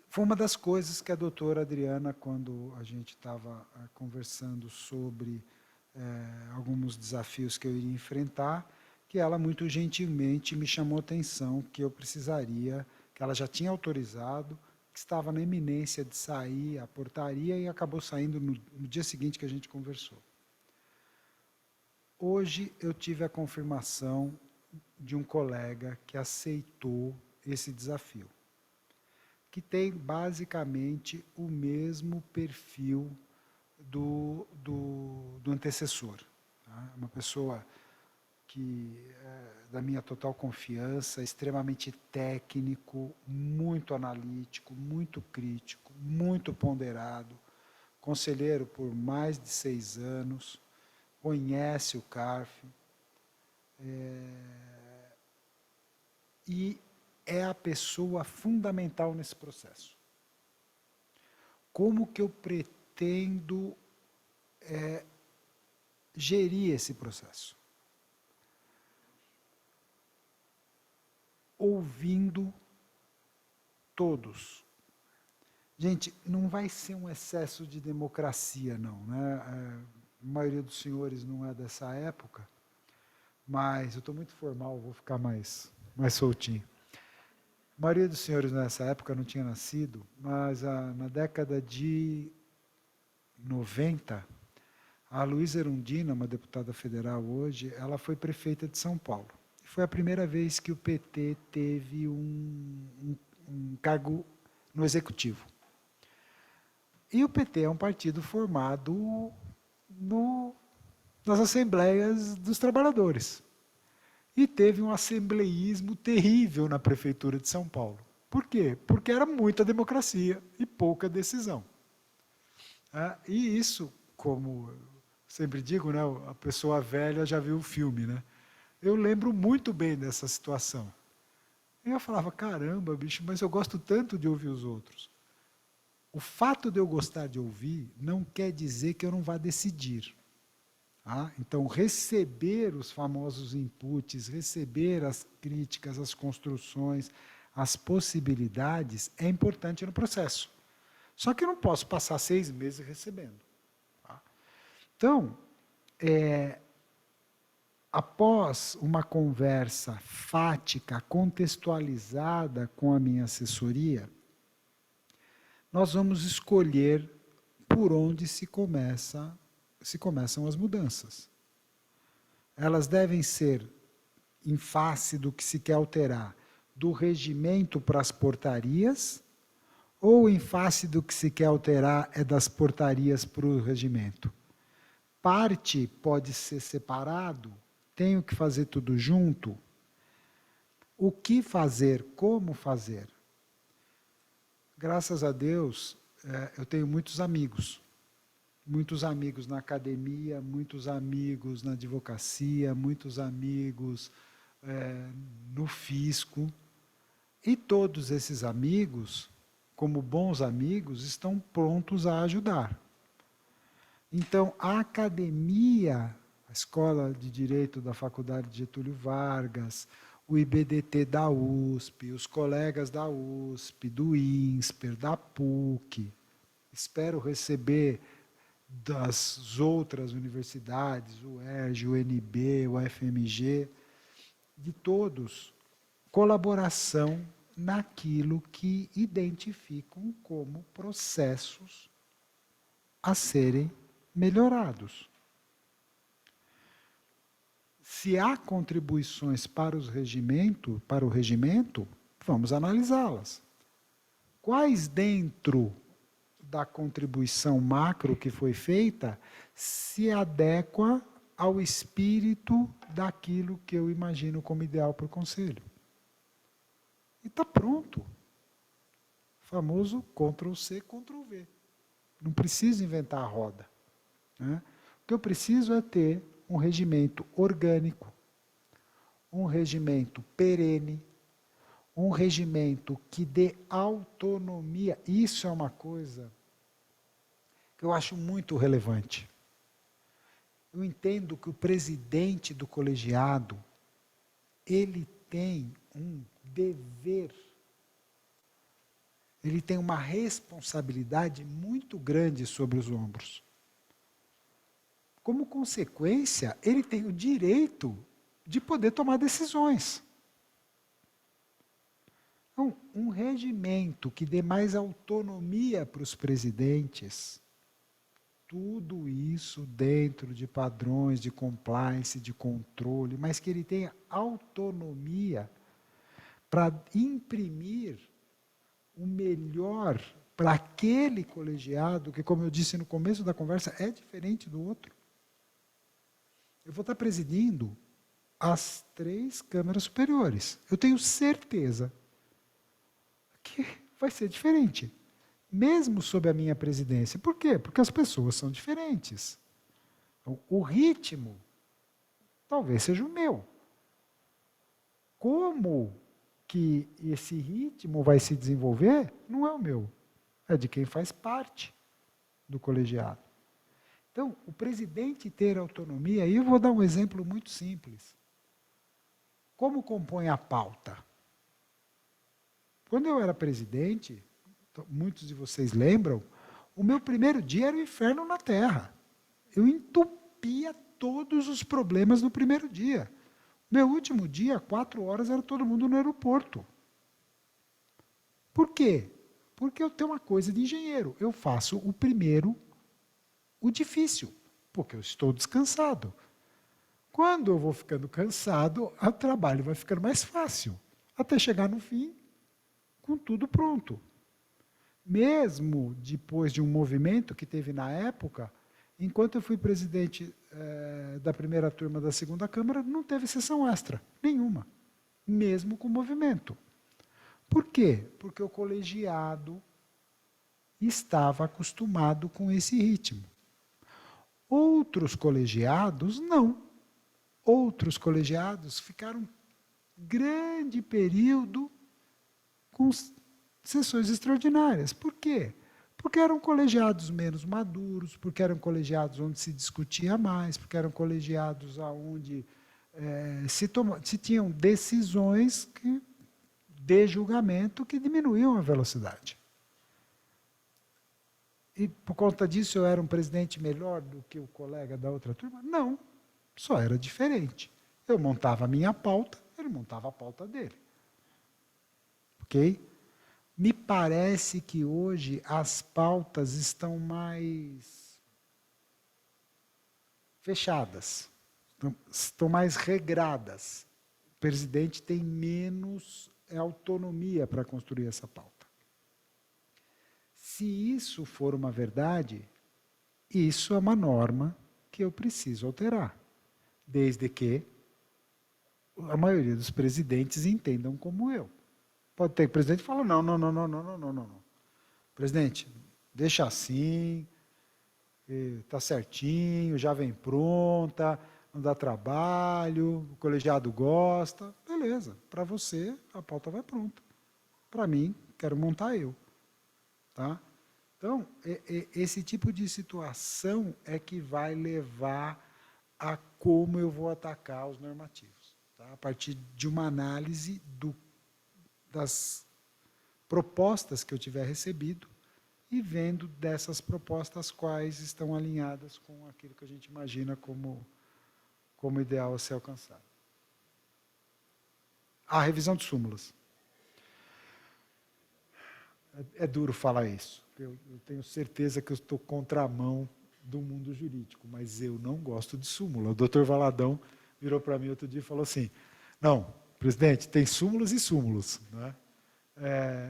foi uma das coisas que a doutora Adriana, quando a gente estava conversando sobre alguns desafios que eu iria enfrentar, que ela muito gentilmente me chamou a atenção que eu precisaria, que ela já tinha autorizado, que estava na iminência de sair a portaria e acabou saindo no dia seguinte que a gente conversou. Hoje eu tive a confirmação de um colega que aceitou esse desafio, que tem basicamente o mesmo perfil do antecessor. Tá? Uma pessoa que da minha total confiança, extremamente técnico, muito analítico, muito crítico, muito ponderado, conselheiro por mais de 6 anos, conhece o CARF, e é a pessoa fundamental nesse processo. Como que eu pretendo gerir esse processo? Ouvindo todos. Gente, não vai ser um excesso de democracia, não, né? A maioria dos senhores não é dessa época, mas eu estou muito formal, vou ficar mais soltinho. A maioria dos senhores nessa época não tinha nascido, mas na década de 90, a Luísa Erundina, uma deputada federal hoje, ela foi prefeita de São Paulo. Foi a primeira vez que o PT teve um cargo no executivo. E o PT é um partido formado nas assembleias dos trabalhadores. E teve um assembleísmo terrível na Prefeitura de São Paulo. Por quê? Porque era muita democracia e pouca decisão. E isso, como sempre digo, né, a pessoa velha já viu o filme, né? Eu lembro muito bem dessa situação. E eu falava, caramba, bicho, mas eu gosto tanto de ouvir os outros. O fato de eu gostar de ouvir não quer dizer que eu não vá decidir. Então, receber os famosos inputs, receber as críticas, as construções, as possibilidades, é importante no processo. Só que eu não posso passar 6 meses recebendo. Então, após uma conversa fática, contextualizada com a minha assessoria, nós vamos escolher por onde se começam as mudanças. Elas devem ser em face do que se quer alterar, do regimento para as portarias, ou em face do que se quer alterar é das portarias para o regimento? Parte pode ser separado, tenho que fazer tudo junto. O que fazer, como fazer? Graças a Deus, eu tenho muitos amigos na academia, muitos amigos na advocacia, muitos amigos no fisco. E todos esses amigos, como bons amigos, estão prontos a ajudar. Então, a academia, a Escola de Direito da Faculdade de Getúlio Vargas, o IBDT da USP, os colegas da USP, do INSPER, da PUC, espero receber das outras universidades, o ERJ, o UNB, o FMG, de todos, colaboração naquilo que identificam como processos a serem melhorados. Se há contribuições para o regimento, vamos analisá-las. Quais dentro da contribuição macro que foi feita se adequa ao espírito daquilo que eu imagino como ideal para o Conselho? E está pronto. O famoso Ctrl+C, Ctrl+V. Não preciso inventar a roda. O que eu preciso é ter um regimento orgânico, um regimento perene, um regimento que dê autonomia. Isso é uma coisa que eu acho muito relevante. Eu entendo que o presidente do colegiado, ele tem um dever, ele tem uma responsabilidade muito grande sobre os ombros. Como consequência, ele tem o direito de poder tomar decisões. Então, um regimento que dê mais autonomia para os presidentes, tudo isso dentro de padrões de compliance, de controle, mas que ele tenha autonomia para imprimir o melhor para aquele colegiado, que, como eu disse no começo da conversa, é diferente do outro. Eu vou estar presidindo as 3 câmaras superiores. Eu tenho certeza que vai ser diferente, mesmo sob a minha presidência. Por quê? Porque as pessoas são diferentes. O ritmo talvez seja o meu. Como que esse ritmo vai se desenvolver, não é o meu. É de quem faz parte do colegiado. Então, o presidente ter autonomia, e eu vou dar um exemplo muito simples. Como compõe a pauta? Quando eu era presidente, muitos de vocês lembram, o meu primeiro dia era o inferno na terra. Eu entupia todos os problemas no primeiro dia. Meu último dia, 4 horas, era todo mundo no aeroporto. Por quê? Porque eu tenho uma coisa de engenheiro. Eu faço o primeiro, o difícil, porque eu estou descansado. Quando eu vou ficando cansado, o trabalho vai ficando mais fácil, até chegar no fim, com tudo pronto. Mesmo depois de um movimento que teve na época, Enquanto eu fui presidente da primeira turma da segunda Câmara, não teve sessão extra, nenhuma, mesmo com o movimento. Por quê? Porque o colegiado estava acostumado com esse ritmo. Outros colegiados, não. Outros colegiados ficaram grande período com sessões extraordinárias. Por quê? Porque eram colegiados menos maduros, porque eram colegiados onde se discutia mais, porque eram colegiados onde se tinham decisões de julgamento que diminuíam a velocidade. E, por conta disso, eu era um presidente melhor do que o colega da outra turma? Não, só era diferente. Eu montava a minha pauta, ele montava a pauta dele. Ok? Me parece que hoje as pautas estão mais fechadas, estão mais regradas. O presidente tem menos autonomia para construir essa pauta. Se isso for uma verdade, isso é uma norma que eu preciso alterar, desde que a maioria dos presidentes entendam como eu. Pode ter presidente que fala, não. Presidente, deixa assim, está certinho, já vem pronta, não dá trabalho, o colegiado gosta. Beleza, para você a pauta vai pronta. Para mim, quero montar eu. Tá? Então, esse tipo de situação é que vai levar a como eu vou atacar os normativos. Tá? A partir de uma análise das propostas que eu tiver recebido e vendo dessas propostas quais estão alinhadas com aquilo que a gente imagina como ideal a ser alcançado. A revisão de súmulas. É duro falar isso. Eu tenho certeza que eu estou contramão do mundo jurídico, mas eu não gosto de súmula. O doutor Valadão virou para mim outro dia e falou assim, não, presidente, tem súmulas e súmulos. Né?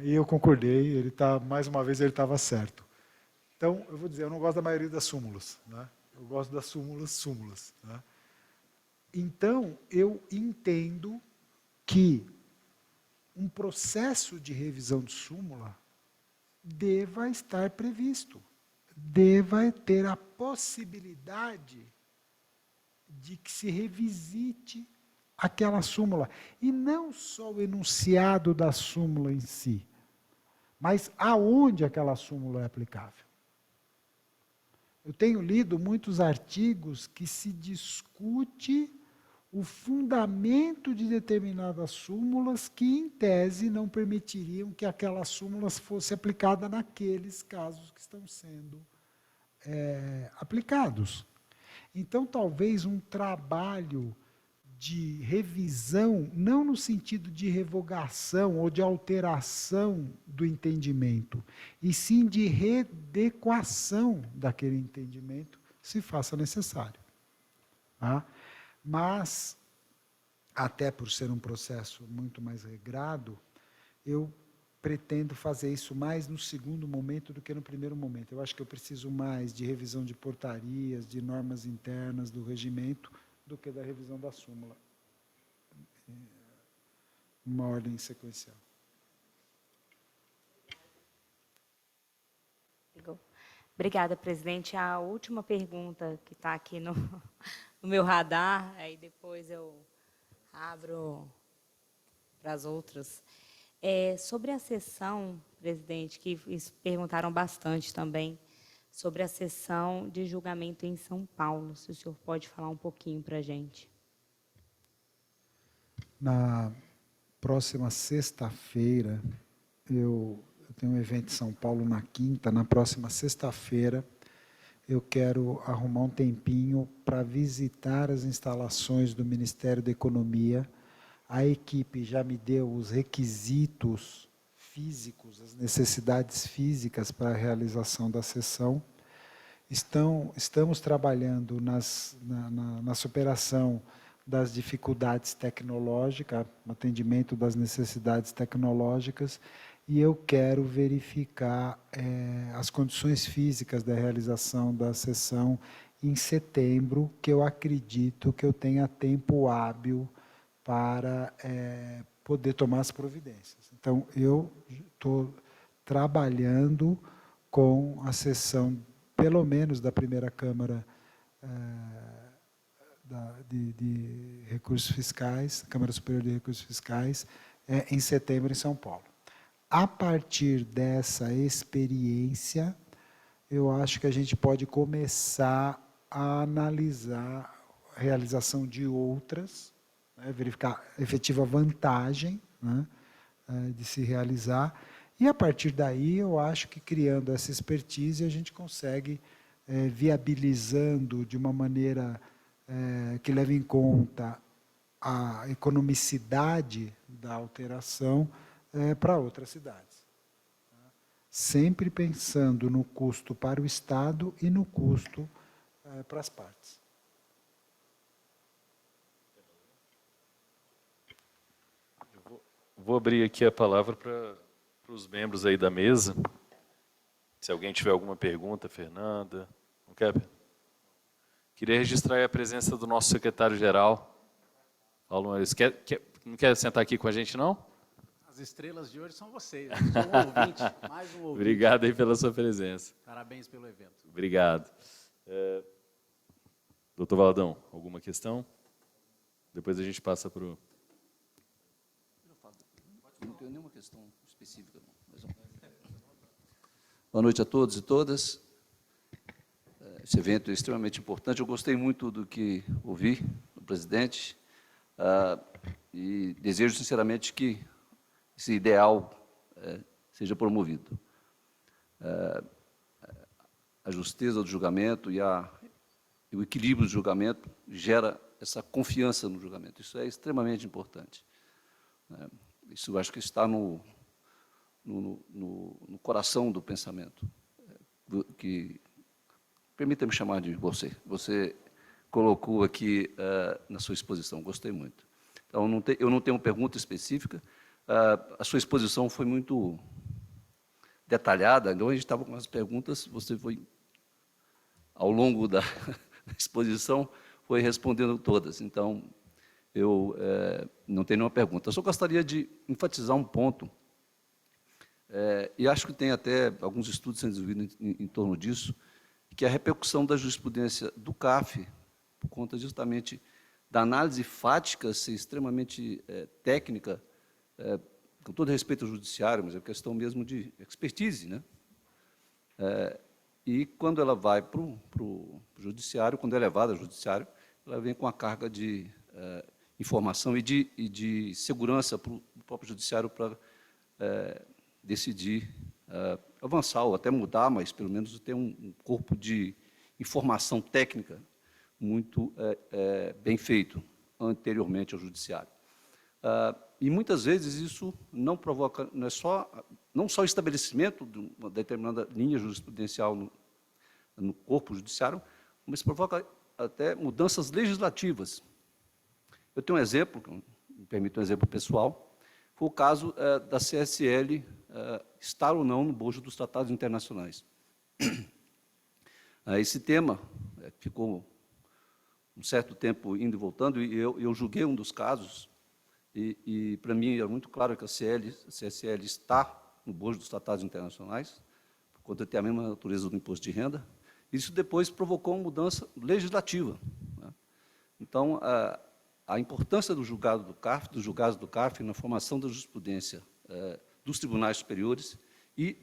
E eu concordei, mais uma vez ele estava certo. Então, eu vou dizer, eu não gosto da maioria das súmulas. Né? Eu gosto das súmulas. Né? Então, eu entendo que um processo de revisão de súmula deva estar previsto, deva ter a possibilidade de que se revisite aquela súmula. E não só o enunciado da súmula em si, mas aonde aquela súmula é aplicável. Eu tenho lido muitos artigos que se discute o fundamento de determinadas súmulas que, em tese, não permitiriam que aquelas súmulas fossem aplicadas naqueles casos que estão sendo aplicados. Então, talvez um trabalho de revisão, não no sentido de revogação ou de alteração do entendimento, e sim de readequação daquele entendimento, se faça necessário. Tá? Mas, até por ser um processo muito mais regrado, eu pretendo fazer isso mais no segundo momento do que no primeiro momento. Eu acho que eu preciso mais de revisão de portarias, de normas internas do regimento, do que da revisão da súmula. Uma ordem sequencial. Obrigada, presidente. A última pergunta que está aqui no meu radar, aí depois eu abro para as outras. Sobre a sessão, presidente, que perguntaram bastante também, sobre a sessão de julgamento em São Paulo. Se o senhor pode falar um pouquinho para a gente. Na próxima sexta-feira, eu tenho um evento em São Paulo na quinta. Na próxima sexta-feira, eu quero arrumar um tempinho para visitar as instalações do Ministério da Economia. A equipe já me deu os requisitos físicos, as necessidades físicas para a realização da sessão. Estamos trabalhando na superação das dificuldades tecnológicas, no atendimento das necessidades tecnológicas, e eu quero verificar as condições físicas da realização da sessão em setembro, que eu acredito que eu tenha tempo hábil para poder tomar as providências. Então, eu estou trabalhando com a sessão, pelo menos da primeira Câmara de Recursos Fiscais, Câmara Superior de Recursos Fiscais, em setembro em São Paulo. A partir dessa experiência, eu acho que a gente pode começar a analisar a realização de outras, né, verificar a efetiva vantagem, né, de se realizar, e a partir daí eu acho que criando essa expertise a gente consegue, viabilizando de uma maneira que leve em conta a economicidade da alteração para outras cidades. Sempre pensando no custo para o Estado e no custo para as partes. Vou abrir aqui a palavra para os membros aí da mesa. Se alguém tiver alguma pergunta, Fernanda. Não quer? Queria registrar a presença do nosso secretário-geral, Paulo Maurício. Não quer sentar aqui com a gente, não? As estrelas de hoje são vocês. Eu sou um ouvinte, mais um ouvinte. Obrigado aí pela sua presença. Parabéns pelo evento. Obrigado. Doutor Valdão, alguma questão? Depois a gente passa para o... Não tenho nenhuma questão específica. Não. Boa noite a todos e todas. Esse evento é extremamente importante. Eu gostei muito do que ouvi do presidente e desejo sinceramente que esse ideal seja promovido. A justeza do julgamento e o equilíbrio do julgamento gera essa confiança no julgamento. Isso é extremamente importante. Isso eu acho que está no coração do pensamento. Permita-me chamar de você. Você colocou aqui na sua exposição. Gostei muito. Então, eu não tenho uma pergunta específica. A sua exposição foi muito detalhada. Então, a gente estava com as perguntas. Você foi, ao longo da exposição, foi respondendo todas. Então, eu não tenho nenhuma pergunta. Eu só gostaria de enfatizar um ponto, e acho que tem até alguns estudos sendo desenvolvidos em torno disso, que é a repercussão da jurisprudência do CARF, por conta justamente da análise fática ser extremamente técnica, com todo respeito ao judiciário, mas é questão mesmo de expertise, né? E quando ela vai para o judiciário, quando é levada ao judiciário, ela vem com a carga de informação e de segurança para o próprio judiciário para decidir avançar ou até mudar, mas pelo menos ter um corpo de informação técnica muito bem feito anteriormente ao judiciário. E muitas vezes isso não provoca, não só o estabelecimento de uma determinada linha jurisprudencial no corpo judiciário, mas provoca até mudanças legislativas. Eu tenho um exemplo, me permito um exemplo pessoal, foi o caso da CSL estar ou não no bojo dos tratados internacionais. Esse tema ficou um certo tempo indo e voltando, e eu julguei um dos casos, e para mim era muito claro que a CSL está no bojo dos tratados internacionais, por conta de ter a mesma natureza do imposto de renda. Isso depois provocou uma mudança legislativa, né? Então, a importância do julgado do CARF, dos julgados do CARF na formação da jurisprudência dos tribunais superiores e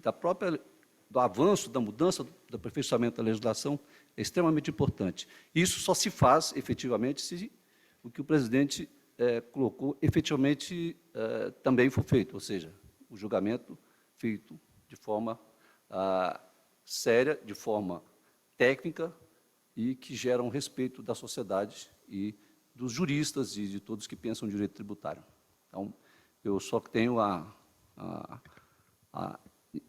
do avanço, da mudança, do aperfeiçoamento da legislação é extremamente importante. Isso só se faz, efetivamente, se o que o presidente colocou, efetivamente, também for feito, ou seja, o julgamento feito de forma séria, de forma técnica e que gera um respeito da sociedade e dos juristas e de todos que pensam em direito tributário. Então, eu só tenho a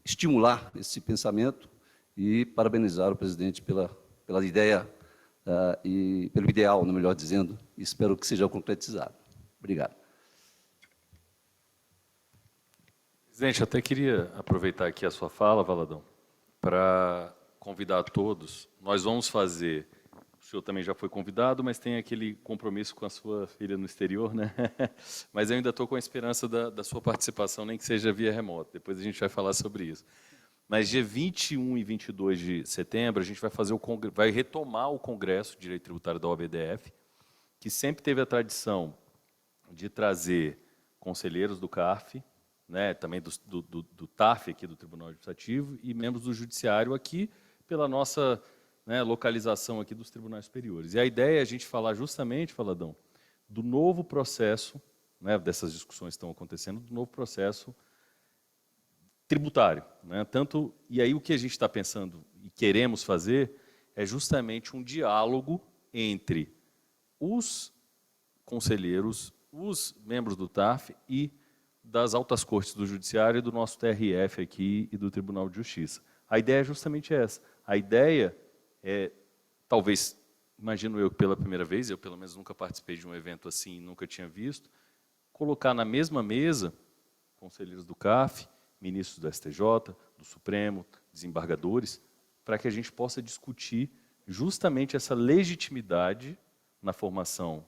estimular esse pensamento e parabenizar o presidente pela ideia e pelo ideal, não melhor dizendo, e espero que seja concretizado. Obrigado. Presidente, até queria aproveitar aqui a sua fala, Valadão, para convidar a todos. Nós vamos fazer, o senhor também já foi convidado, mas tem aquele compromisso com a sua filha no exterior, né? Mas eu ainda estou com a esperança da sua participação, nem que seja via remota. Depois a gente vai falar sobre isso. Mas dia 21 e 22 de setembro, a gente vai fazer vai retomar o Congresso de Direito Tributário da OAB-DF, que sempre teve a tradição de trazer conselheiros do CARF, né, também do TAF, aqui do Tribunal Administrativo, e membros do Judiciário aqui, pela nossa, né, localização aqui dos tribunais superiores. E a ideia é a gente falar justamente, Valadão, do novo processo, né, dessas discussões que estão acontecendo, do novo processo tributário, né? E aí o que a gente está pensando e queremos fazer é justamente um diálogo entre os conselheiros, os membros do TAF e das altas cortes do Judiciário e do nosso TRF aqui e do Tribunal de Justiça. A ideia é justamente essa. A ideia é, talvez, imagino eu que pela primeira vez, eu pelo menos nunca participei de um evento assim, nunca tinha visto, colocar na mesma mesa conselheiros do CAF, ministros do STJ, do Supremo, desembargadores, para que a gente possa discutir justamente essa legitimidade na formação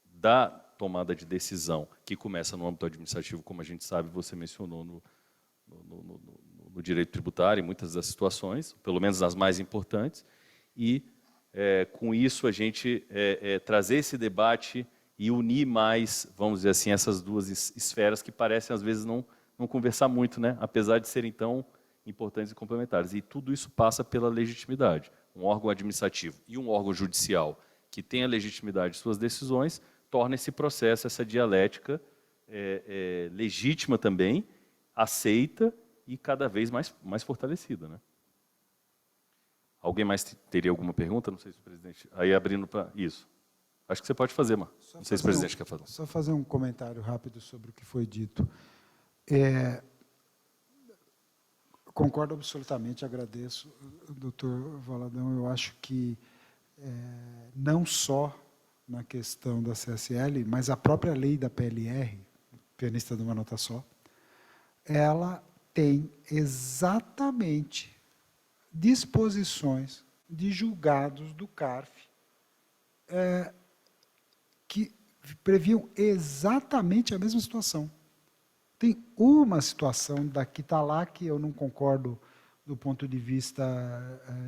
da tomada de decisão, que começa no âmbito administrativo, como a gente sabe, você mencionou no direito tributário, em muitas das situações, pelo menos as mais importantes, e com isso a gente trazer esse debate e unir mais, vamos dizer assim, essas duas esferas que parecem às vezes não conversar muito, né? Apesar de serem tão importantes e complementares. E tudo isso passa pela legitimidade. Um órgão administrativo e um órgão judicial que tenha legitimidade de suas decisões torna esse processo, essa dialética legítima também, aceita e cada vez mais fortalecida, né? Alguém mais teria alguma pergunta? Não sei se o presidente... Aí abrindo para isso. Acho que você pode fazer, Mar. Não sei se o presidente quer fazer. Só fazer um comentário rápido sobre o que foi dito. Concordo absolutamente, agradeço, doutor Valadão. Eu acho que não só na questão da CSL, mas a própria lei da PLR, pianista de uma nota só, ela tem exatamente disposições de julgados do CARF que previam exatamente a mesma situação. Tem uma situação daqui está lá que eu não concordo do ponto de vista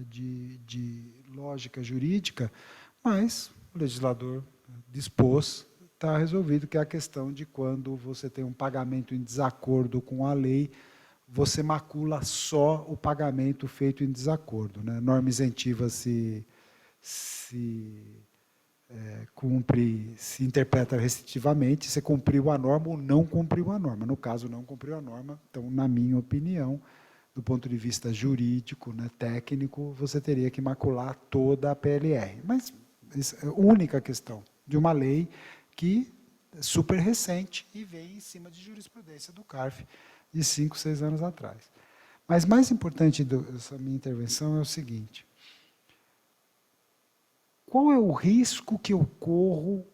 de lógica jurídica, mas o legislador dispôs, está resolvido, que é a questão de quando você tem um pagamento em desacordo com a lei, você macula só o pagamento feito em desacordo, né? Norma isentiva se cumpre, se interpreta restritivamente, se cumpriu a norma ou não cumpriu a norma. No caso, não cumpriu a norma, então, na minha opinião, do ponto de vista jurídico, né, técnico, você teria que macular toda a PLR. Mas essa é a única questão de uma lei que é super recente e vem em cima de jurisprudência do CARF de 5, 6 anos atrás. Mas mais importante dessa minha intervenção é o seguinte: qual é o risco que eu corro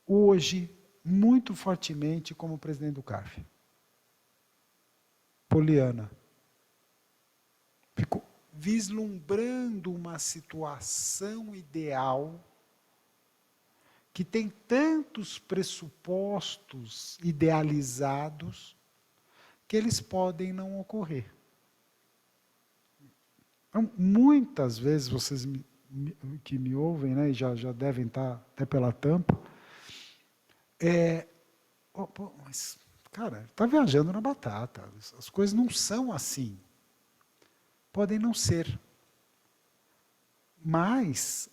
hoje, muito fortemente, como presidente do CARF? Poliana. Fico vislumbrando uma situação ideal que tem tantos pressupostos idealizados que eles podem não ocorrer. Então, muitas vezes vocês que me ouvem, né, e já devem estar até pela tampa, mas, cara, está viajando na batata, as coisas não são assim. Podem não ser. Mas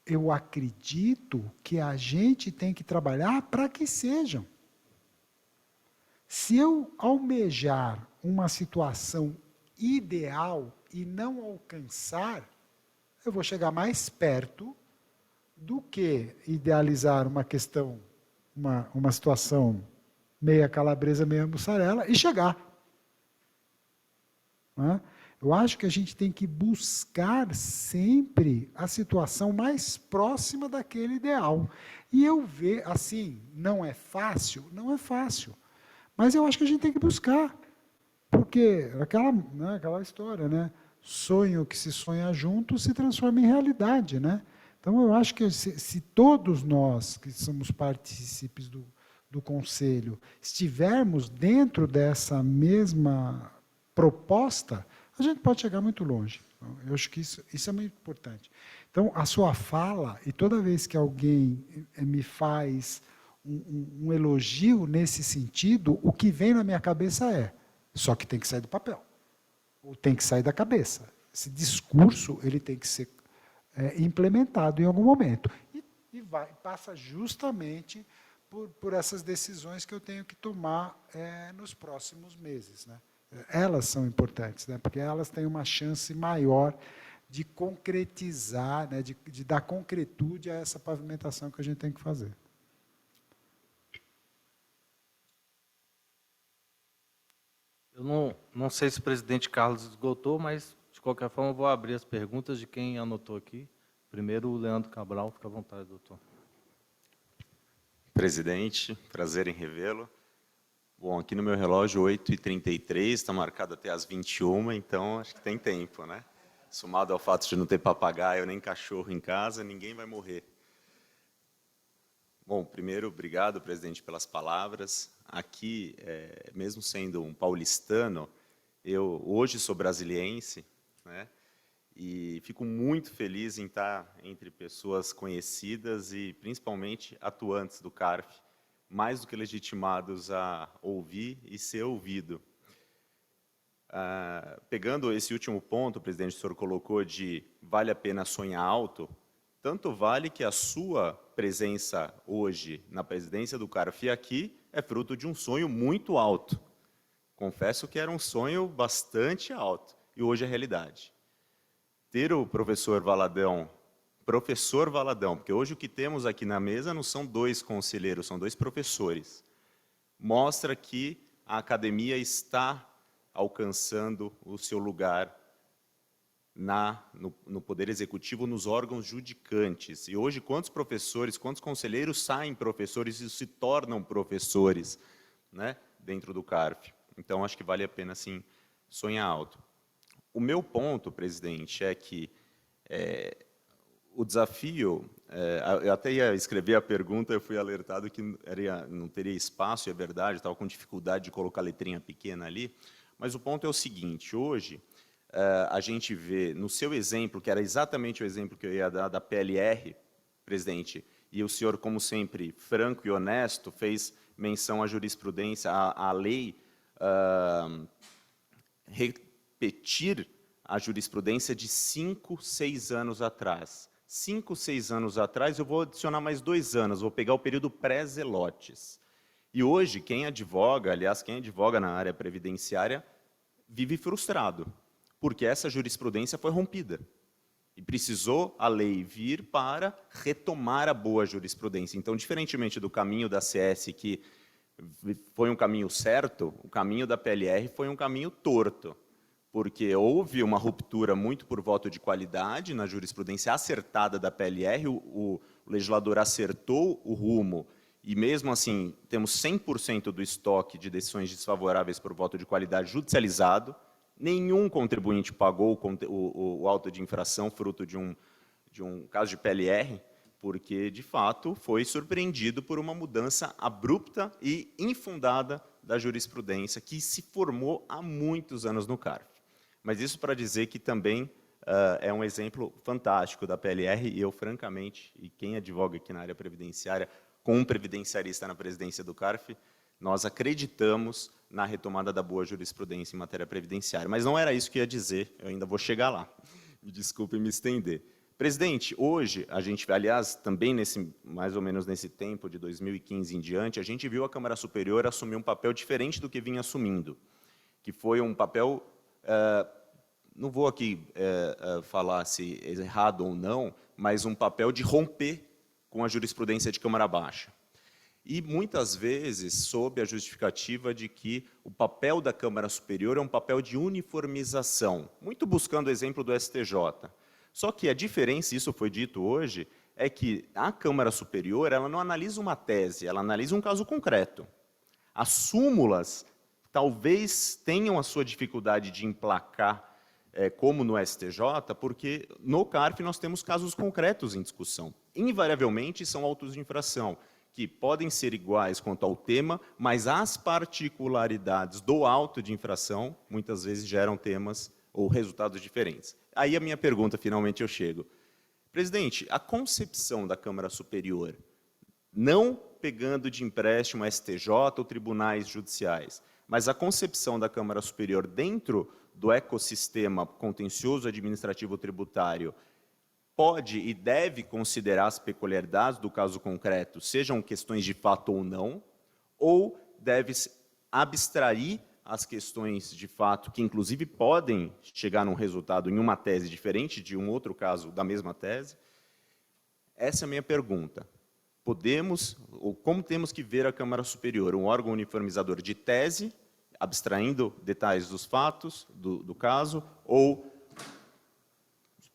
eu acredito que a gente tem que trabalhar para que sejam. Se eu almejar uma situação ideal e não alcançar, eu vou chegar mais perto do que idealizar uma questão, uma situação meia calabresa, meia mussarela, e chegar. Não é? Eu acho que a gente tem que buscar sempre a situação mais próxima daquele ideal. E eu ver, assim, não é fácil? Não é fácil. Mas eu acho que a gente tem que buscar, porque aquela história, né? Sonho que se sonha junto se transforma em realidade, né? Então, eu acho que se todos nós, que somos partícipes do Conselho, estivermos dentro dessa mesma proposta, a gente pode chegar muito longe. Eu acho que isso é muito importante. Então, a sua fala, e toda vez que alguém me faz um elogio nesse sentido, o que vem na minha cabeça só que tem que sair do papel, ou tem que sair da cabeça. Esse discurso ele tem que ser implementado em algum momento. E passa justamente por essas decisões que eu tenho que tomar nos próximos meses, né? Elas são importantes, né? Porque elas têm uma chance maior de concretizar, né? de dar concretude a essa pavimentação que a gente tem que fazer. Eu não sei se o presidente Carlos esgotou, mas, de qualquer forma, eu vou abrir as perguntas de quem anotou aqui. Primeiro, o Leandro Cabral. Fica à vontade, doutor. Presidente, prazer em revê-lo. Bom, aqui no meu relógio, 8h33, está marcado até às 21h, então acho que tem tempo, né? Somado ao fato de não ter papagaio nem cachorro em casa, ninguém vai morrer. Bom, primeiro, obrigado, presidente, pelas palavras. Aqui, mesmo sendo um paulistano, eu hoje sou brasiliense, né? E fico muito feliz em estar entre pessoas conhecidas e, principalmente, atuantes do CARF, mais do que legitimados a ouvir e ser ouvido. Pegando esse último ponto, presidente, o senhor colocou de vale a pena sonhar alto, tanto vale que a sua presença hoje na presidência do CARF aqui é fruto de um sonho muito alto. Confesso que era um sonho bastante alto, e hoje é realidade. Ter o professor Valadão, porque hoje o que temos aqui na mesa não são 2 conselheiros, são 2 professores, mostra que a academia está alcançando o seu lugar no Poder Executivo, nos órgãos judicantes. E hoje, quantos professores, quantos conselheiros saem professores e se tornam professores, né, dentro do CARF? Então, acho que vale a pena, sim, sonhar alto. O meu ponto, presidente, é que o desafio... eu até ia escrever a pergunta, eu fui alertado que não teria espaço, e é verdade, estava com dificuldade de colocar letrinha pequena ali, mas o ponto é o seguinte, hoje, a gente vê, no seu exemplo, que era exatamente o exemplo que eu ia dar da PLR, presidente, e o senhor, como sempre, franco e honesto, fez menção à jurisprudência, à lei, repetir a jurisprudência de 5, 6 anos atrás. 5, 6 anos atrás, eu vou adicionar mais 2 anos, vou pegar o período pré-Zelotes. E hoje, quem advoga na área previdenciária, vive frustrado, porque essa jurisprudência foi rompida. E precisou a lei vir para retomar a boa jurisprudência. Então, diferentemente do caminho da CS, que foi um caminho certo, o caminho da PLR foi um caminho torto, porque houve uma ruptura muito por voto de qualidade na jurisprudência acertada da PLR, o legislador acertou o rumo, e mesmo assim temos 100% do estoque de decisões desfavoráveis por voto de qualidade judicializado, nenhum contribuinte pagou o auto de infração fruto de um caso de PLR, porque, de fato, foi surpreendido por uma mudança abrupta e infundada da jurisprudência que se formou há muitos anos no CARF. Mas isso para dizer que também é um exemplo fantástico da PLR, e eu, francamente, e quem advoga aqui na área previdenciária, com um previdenciarista na presidência do CARF, nós acreditamos na retomada da boa jurisprudência em matéria previdenciária. Mas não era isso que eu ia dizer, eu ainda vou chegar lá. Me desculpe me estender. Presidente, hoje, a gente, aliás, também mais ou menos nesse tempo, de 2015 em diante, a gente viu a Câmara Superior assumir um papel diferente do que vinha assumindo, que foi um papel, não vou aqui falar se é errado ou não, mas um papel de romper com a jurisprudência de Câmara Baixa. E, muitas vezes, sob a justificativa de que o papel da Câmara Superior é um papel de uniformização, muito buscando o exemplo do STJ. Só que a diferença, isso foi dito hoje, é que a Câmara Superior ela não analisa uma tese, ela analisa um caso concreto. As súmulas talvez tenham a sua dificuldade de emplacar, como no STJ, porque no CARF nós temos casos concretos em discussão. Invariavelmente são autos de infração, que podem ser iguais quanto ao tema, mas as particularidades do auto de infração muitas vezes geram temas ou resultados diferentes. Aí a minha pergunta, finalmente eu chego. Presidente, a concepção da Câmara Superior, não pegando de empréstimo STJ ou tribunais judiciais, mas a concepção da Câmara Superior dentro do ecossistema contencioso administrativo tributário pode e deve considerar as peculiaridades do caso concreto, sejam questões de fato ou deve abstrair as questões de fato, que inclusive podem chegar num resultado em uma tese diferente de um outro caso da mesma tese? Essa é a minha pergunta. Podemos, ou como temos que ver a Câmara Superior? Um órgão uniformizador de tese, abstraindo detalhes dos fatos do caso, ou,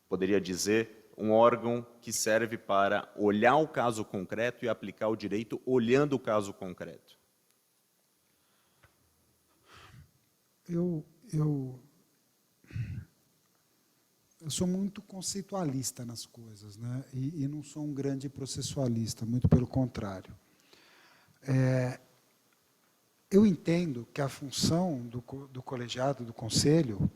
poderia dizer, um órgão que serve para olhar o caso concreto e aplicar o direito olhando o caso concreto? Eu sou muito conceitualista nas coisas, né? E não sou um grande processualista, muito pelo contrário. Eu entendo que a função do colegiado, do conselho,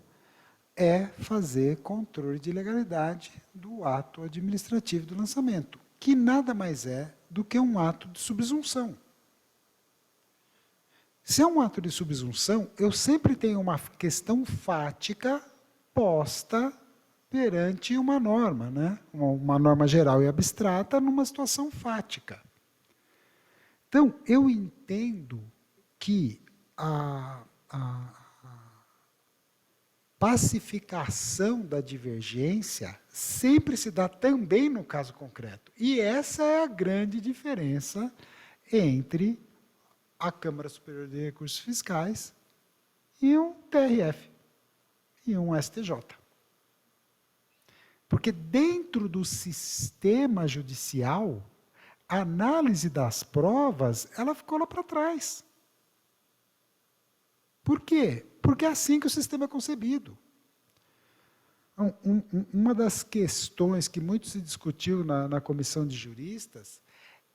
é fazer controle de legalidade do ato administrativo do lançamento, que nada mais é do que um ato de subsunção. Se é um ato de subsunção, eu sempre tenho uma questão fática posta perante uma norma, né? Uma norma geral e abstrata numa situação fática. Então, eu entendo que a pacificação da divergência sempre se dá também no caso concreto. E essa é a grande diferença entre a Câmara Superior de Recursos Fiscais e um TRF e um STJ. Porque dentro do sistema judicial, a análise das provas, ela ficou lá para trás. Por quê? Porque é assim que o sistema é concebido. Uma das questões que muito se discutiu na comissão de juristas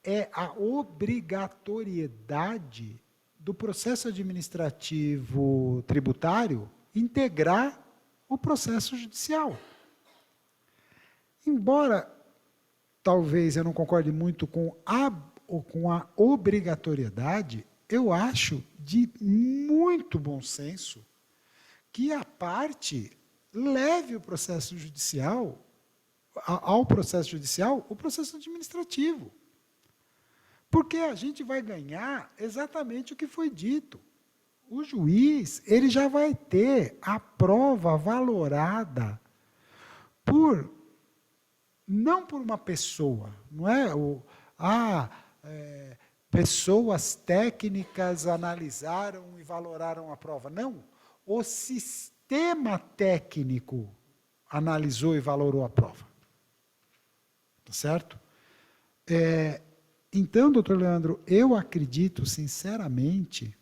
é a obrigatoriedade do processo administrativo tributário integrar o processo judicial. Embora talvez eu não concorde muito com a obrigatoriedade, eu acho de muito bom senso que a parte leve o processo judicial, ao processo judicial, o processo administrativo. Porque a gente vai ganhar exatamente o que foi dito. O juiz, ele já vai ter a prova valorada não por uma pessoa, não é? Pessoas técnicas analisaram e valoraram a prova. Não, o sistema técnico analisou e valorou a prova. Tá certo? Então, doutor Leandro, eu acredito, sinceramente,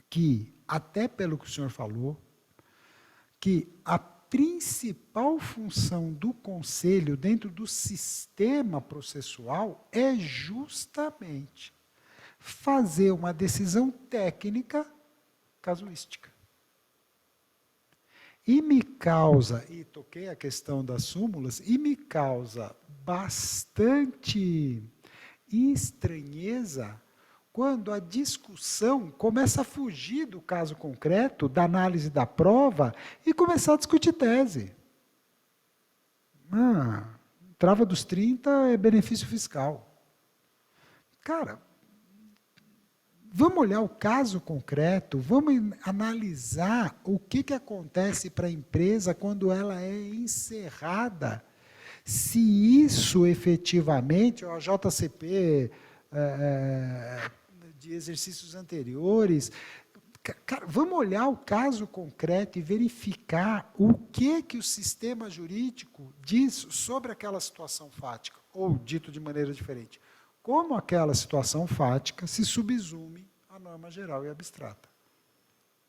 que, até pelo que o senhor falou, que a principal função do conselho dentro do sistema processual é justamente fazer uma decisão técnica casuística. E me causa, e toquei a questão das súmulas, e me causa bastante estranheza quando a discussão começa a fugir do caso concreto, da análise da prova, e começar a discutir tese. Trava dos 30 é benefício fiscal. Cara, vamos olhar o caso concreto, vamos analisar o que acontece para a empresa quando ela é encerrada. Se isso efetivamente, a JCP de exercícios anteriores, cara, vamos olhar o caso concreto e verificar o que o sistema jurídico diz sobre aquela situação fática, ou dito de maneira diferente, como aquela situação fática se subsume a norma geral e abstrata.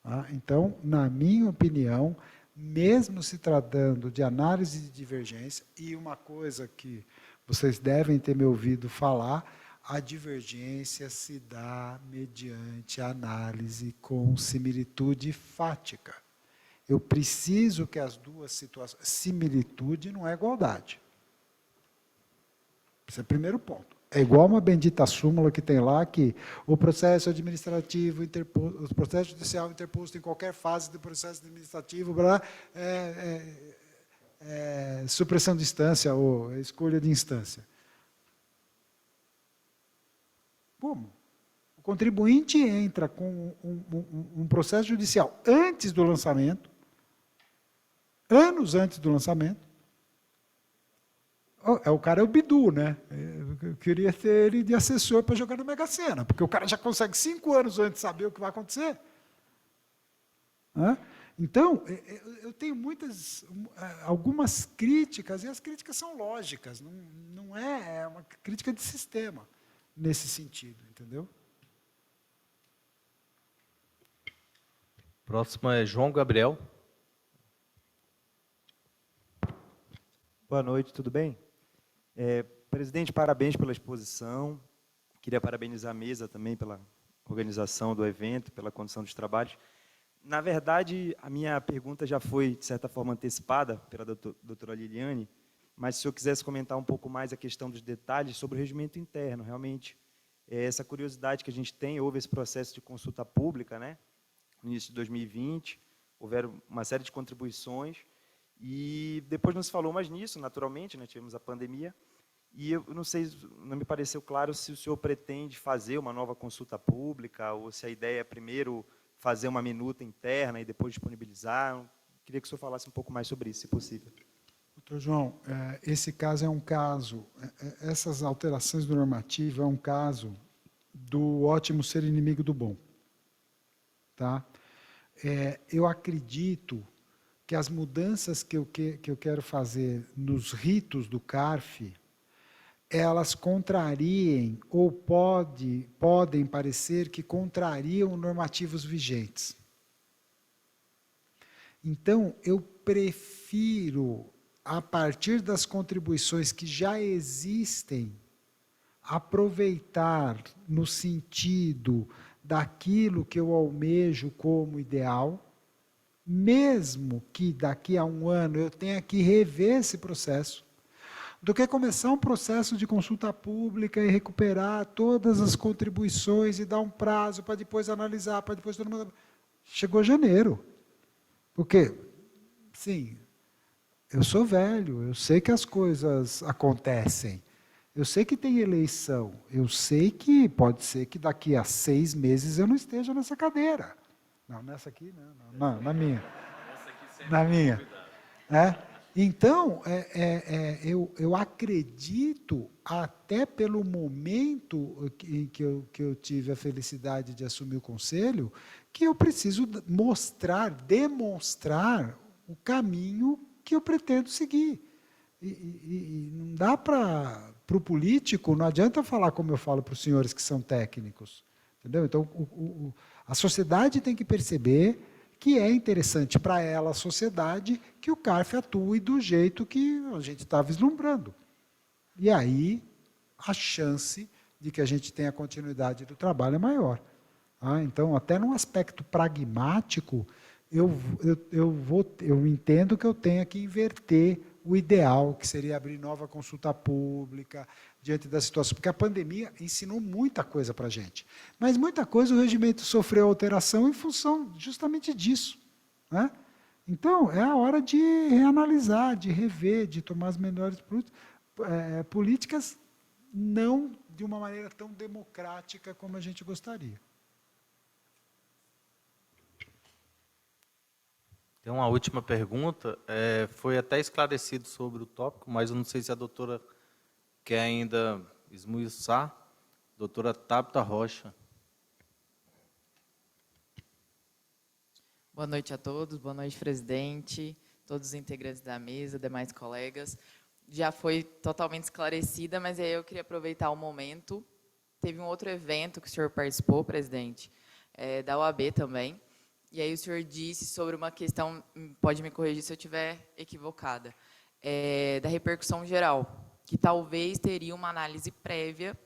Tá? Então, na minha opinião, mesmo se tratando de análise de divergência, e uma coisa que vocês devem ter me ouvido falar, a divergência se dá mediante análise com similitude fática. Eu preciso que as duas situações... Similitude não é igualdade. Esse é o primeiro ponto. É igual uma bendita súmula que tem lá, que o processo administrativo, o processo judicial interposto em qualquer fase do processo administrativo, supressão de instância ou escolha de instância. Como? O contribuinte entra com um processo judicial antes do lançamento, anos antes do lançamento. O cara é o Bidu, né? Eu queria ter ele de assessor para jogar no Mega Sena, porque o cara já consegue 5 anos antes saber o que vai acontecer. Então, eu tenho algumas críticas, e as críticas são lógicas, não é uma crítica de sistema nesse sentido, entendeu? Próximo é João Gabriel. Boa noite, tudo bem? Presidente, parabéns pela exposição. Queria parabenizar a mesa também pela organização do evento, pela condução dos trabalhos. Na verdade, a minha pergunta já foi, de certa forma, antecipada pela doutora Liliane, mas se eu quisesse comentar um pouco mais a questão dos detalhes sobre o regimento interno, realmente, essa curiosidade que a gente tem, houve esse processo de consulta pública, né, no início de 2020, houveram uma série de contribuições, e depois não se falou mais nisso, naturalmente, né, tivemos a pandemia, e eu não sei, não me pareceu claro se o senhor pretende fazer uma nova consulta pública, ou se a ideia é primeiro fazer uma minuta interna e depois disponibilizar. Eu queria que o senhor falasse um pouco mais sobre isso, se possível. Doutor João, esse caso é um caso, essas alterações do normativo é um caso do ótimo ser inimigo do bom. Tá? Eu acredito que as mudanças que eu quero fazer nos ritos do CARF, elas contrariem ou podem parecer que contrariam normativos vigentes. Então, eu prefiro, a partir das contribuições que já existem, aproveitar no sentido daquilo que eu almejo como ideal, mesmo que daqui a um ano eu tenha que rever esse processo, do que começar um processo de consulta pública e recuperar todas as contribuições e dar um prazo para depois analisar, para depois todo mundo... Chegou janeiro. Porque, sim, eu sou velho, eu sei que as coisas acontecem, eu sei que tem eleição, eu sei que pode ser que daqui a 6 meses eu não esteja nessa cadeira. Não, nessa aqui, não, na minha. Na minha. Então, eu acredito, até pelo momento em que eu tive a felicidade de assumir o conselho, que eu preciso demonstrar o caminho que eu pretendo seguir. E não dá para o político, não adianta falar como eu falo para os senhores que são técnicos. Entendeu? Então, a sociedade tem que perceber que é interessante para ela, a sociedade, que o CARF atue do jeito que a gente está vislumbrando. E aí, a chance de que a gente tenha continuidade do trabalho é maior. Então, até num aspecto pragmático, eu entendo que eu tenha que inverter o ideal, que seria abrir nova consulta pública, diante da situação, porque a pandemia ensinou muita coisa para a gente. Mas muita coisa o regimento sofreu alteração em função justamente disso. Né? Então, é a hora de reanalisar, de rever, de tomar as melhores políticas, não de uma maneira tão democrática como a gente gostaria. Tem uma última pergunta. Foi até esclarecido sobre o tópico, mas eu não sei se a doutora quer ainda esmiuçar. Doutora Tabita Rocha. Boa noite a todos, boa noite, presidente, todos os integrantes da mesa, demais colegas. Já foi totalmente esclarecida, mas aí eu queria aproveitar o momento teve um outro evento que o senhor participou, presidente, da OAB também, e aí o senhor disse sobre uma questão, pode me corrigir se eu estiver equivocada, da repercussão geral, que talvez teria uma análise prévia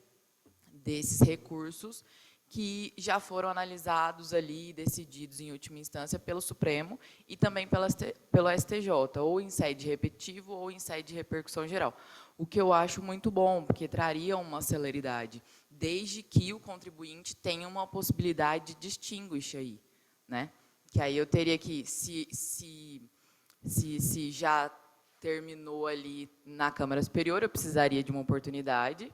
desses recursos que já foram analisados ali, decididos em última instância pelo Supremo e também pelo STJ, ou em sede repetitivo ou em sede de repercussão geral. O que eu acho muito bom, porque traria uma celeridade, desde que o contribuinte tenha uma possibilidade de distinguish aí, né? Que aí eu teria que, se já terminou ali na Câmara Superior, eu precisaria de uma oportunidade.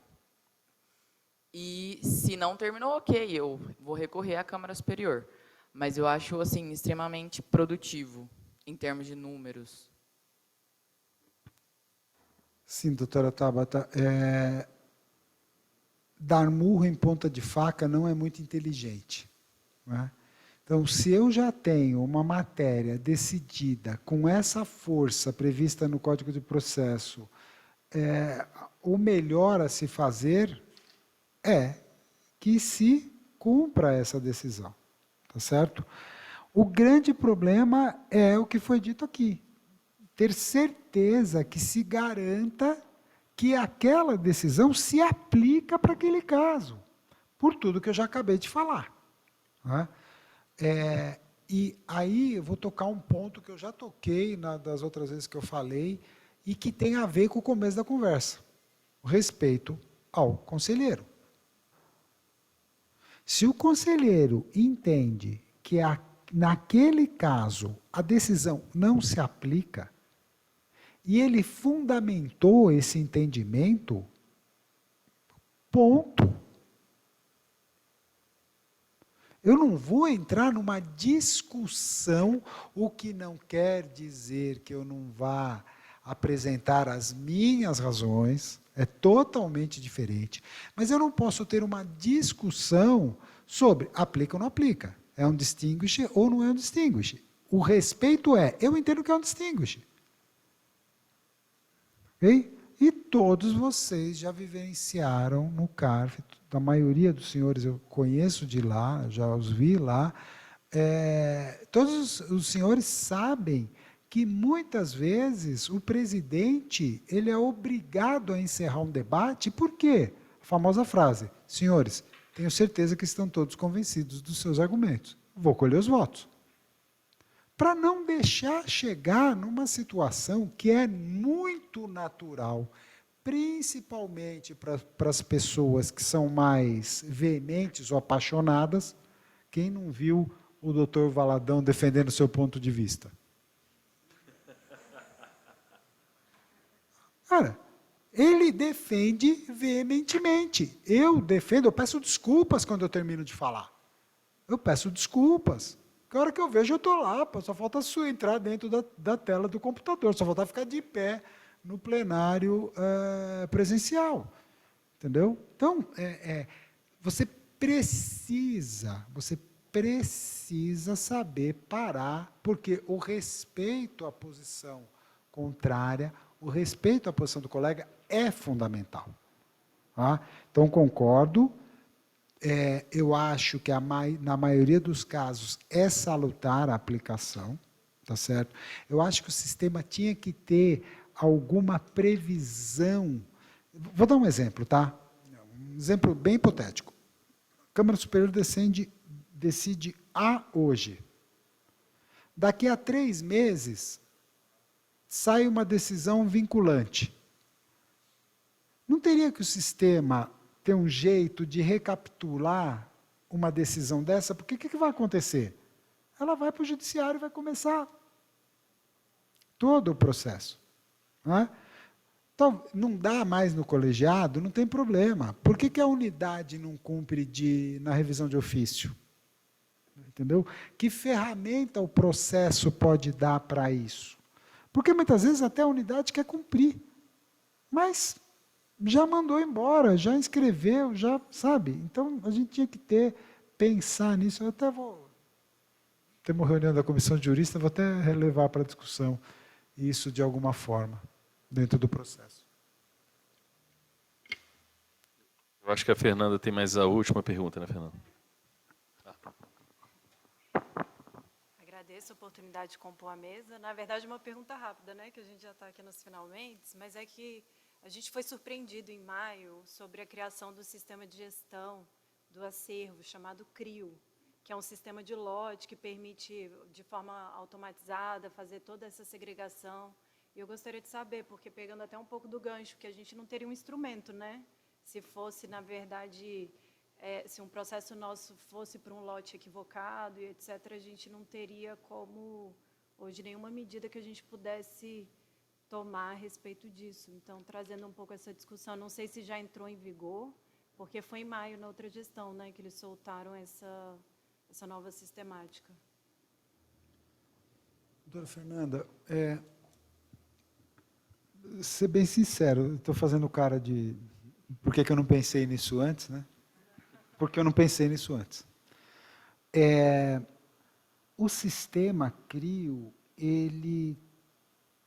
E se não terminou, ok, eu vou recorrer à Câmara Superior. Mas eu acho assim extremamente produtivo em termos de números. Sim, doutora Tabata. Dar murro em ponta de faca não é muito inteligente, né? Então, se eu já tenho uma matéria decidida com essa força prevista no Código de Processo, o melhor a se fazer é que se cumpra essa decisão, tá certo? O grande problema é o que foi dito aqui. Ter certeza que se garanta que aquela decisão se aplica para aquele caso, por tudo que eu já acabei de falar, né? E aí eu vou tocar um ponto que eu já toquei das outras vezes que eu falei e que tem a ver com o começo da conversa, o respeito ao conselheiro. Se o conselheiro entende que naquele caso a decisão não se aplica e ele fundamentou esse entendimento, ponto. Eu não vou entrar numa discussão, o que não quer dizer que eu não vá apresentar as minhas razões, é totalmente diferente, mas eu não posso ter uma discussão sobre aplica ou não aplica, é um distinguish ou não é um distinguish. O respeito eu entendo que é um distinguish. Okay? E todos vocês já vivenciaram no CARF, a maioria dos senhores eu conheço de lá, já os vi lá, todos os senhores sabem que muitas vezes o presidente ele é obrigado a encerrar um debate, por quê? A famosa frase, senhores, tenho certeza que estão todos convencidos dos seus argumentos, vou colher os votos. Para não deixar chegar numa situação que é muito natural, principalmente para as pessoas que são mais veementes ou apaixonadas. Quem não viu o doutor Valadão defendendo o seu ponto de vista? Cara, ele defende veementemente. Eu defendo, eu peço desculpas quando eu termino de falar. Eu peço desculpas. Porque a hora que eu vejo, eu estou lá, só falta entrar dentro da tela do computador, só falta ficar de pé no plenário presencial. Entendeu? Então, você precisa saber parar, porque o respeito à posição contrária, o respeito à posição do colega é fundamental. Tá? Então, concordo. Eu acho que na maioria dos casos é salutar a aplicação, tá certo? Eu acho que o sistema tinha que ter alguma previsão. Vou dar um exemplo, tá? Um exemplo bem hipotético. A Câmara Superior decide hoje. Daqui a 3 meses, sai uma decisão vinculante. Não teria que o sistema ter um jeito de recapitular uma decisão dessa? Porque o que vai acontecer? Ela vai para o judiciário e vai começar todo o processo. Não é? Então, não dá mais no colegiado, não tem problema. Por que a unidade não cumpre na revisão de ofício? Entendeu? Que ferramenta o processo pode dar para isso? Porque muitas vezes até a unidade quer cumprir, mas já mandou embora, já inscreveu, já sabe. Então, a gente tinha que pensar nisso. Eu até vou ter uma reunião da comissão de juristas, vou até relevar para discussão isso de alguma forma, dentro do processo. Eu acho que a Fernanda tem mais a última pergunta, né, Fernanda? Agradeço a oportunidade de compor a mesa. Na verdade, uma pergunta rápida, né, que a gente já está aqui nos finalmente, mas é que a gente foi surpreendido em maio sobre a criação do sistema de gestão do acervo, chamado CRIO, que é um sistema de lote que permite, de forma automatizada, fazer toda essa segregação. E eu gostaria de saber, porque pegando até um pouco do gancho, que a gente não teria um instrumento, né? Se fosse, na verdade, se um processo nosso fosse para um lote equivocado e etc., a gente não teria como, hoje, nenhuma medida que a gente pudesse tomar a respeito disso. Então, trazendo um pouco essa discussão, não sei se já entrou em vigor, porque foi em maio, na outra gestão, né, que eles soltaram essa nova sistemática. Doutora Fernanda, ser bem sincero, estou fazendo cara de... Por que eu não pensei nisso antes, né? Porque eu não pensei nisso antes. O sistema CRIO, ele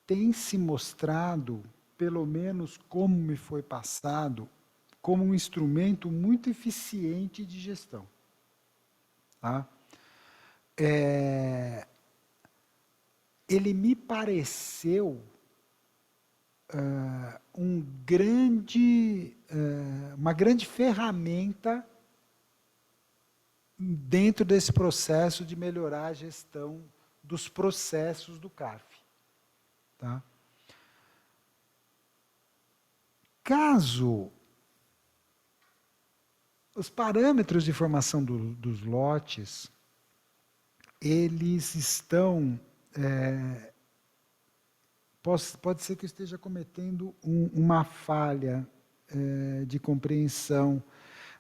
tem se mostrado, pelo menos como me foi passado, como um instrumento muito eficiente de gestão. Tá? Ele me pareceu uma grande ferramenta dentro desse processo de melhorar a gestão dos processos do CARF. Tá? Caso os parâmetros de formação dos lotes, eles estão... pode ser que eu esteja cometendo uma falha de compreensão,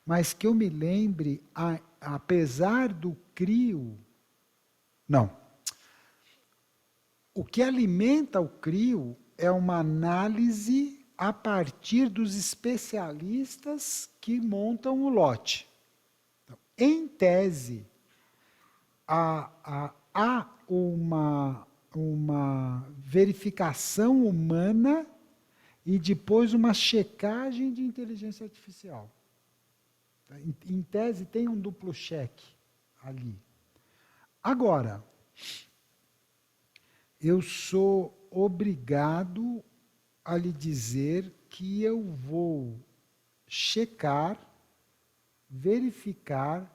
mas que eu me lembre, apesar do CRIO... Não. O que alimenta o CRIO é uma análise a partir dos especialistas que montam o lote. Então, em tese, há uma verificação humana e depois uma checagem de inteligência artificial. Em tese, tem um duplo cheque ali. Agora, eu sou obrigado a lhe dizer que eu vou checar, verificar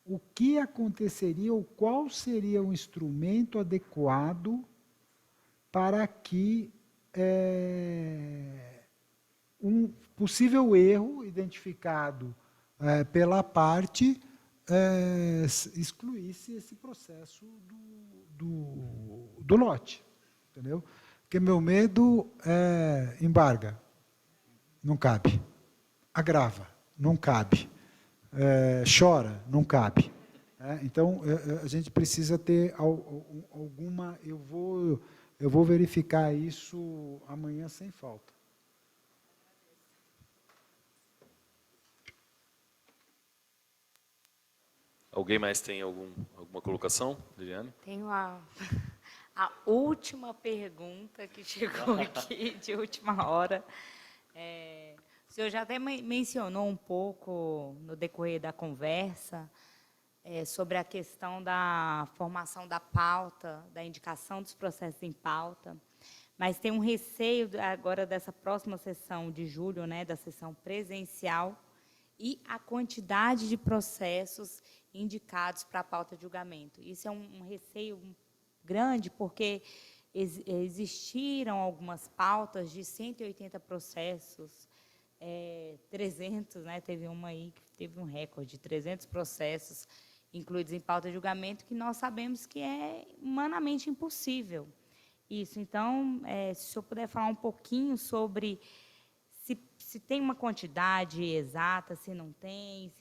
o que aconteceria ou qual seria o instrumento adequado para que um possível erro identificado pela parte excluísse esse processo do lote. Entendeu? Porque meu medo é embarga, não cabe. Agrava, não cabe. Chora, não cabe. Então, a gente precisa ter alguma... Eu vou verificar isso amanhã sem falta. Alguém mais tem alguma colocação, Liliane? Tenho a última pergunta que chegou aqui, de última hora. O senhor já até mencionou um pouco, no decorrer da conversa, sobre a questão da formação da pauta, da indicação dos processos em pauta, mas tem um receio agora dessa próxima sessão de julho, né, da sessão presencial, e a quantidade de processos indicados para a pauta de julgamento. Isso é um receio grande, porque existiram algumas pautas de 180 processos, 300, né, teve uma aí que teve um recorde de 300 processos incluídos em pauta de julgamento, que nós sabemos que é humanamente impossível. Isso. Então, se o senhor puder falar um pouquinho sobre se tem uma quantidade exata, se não tem,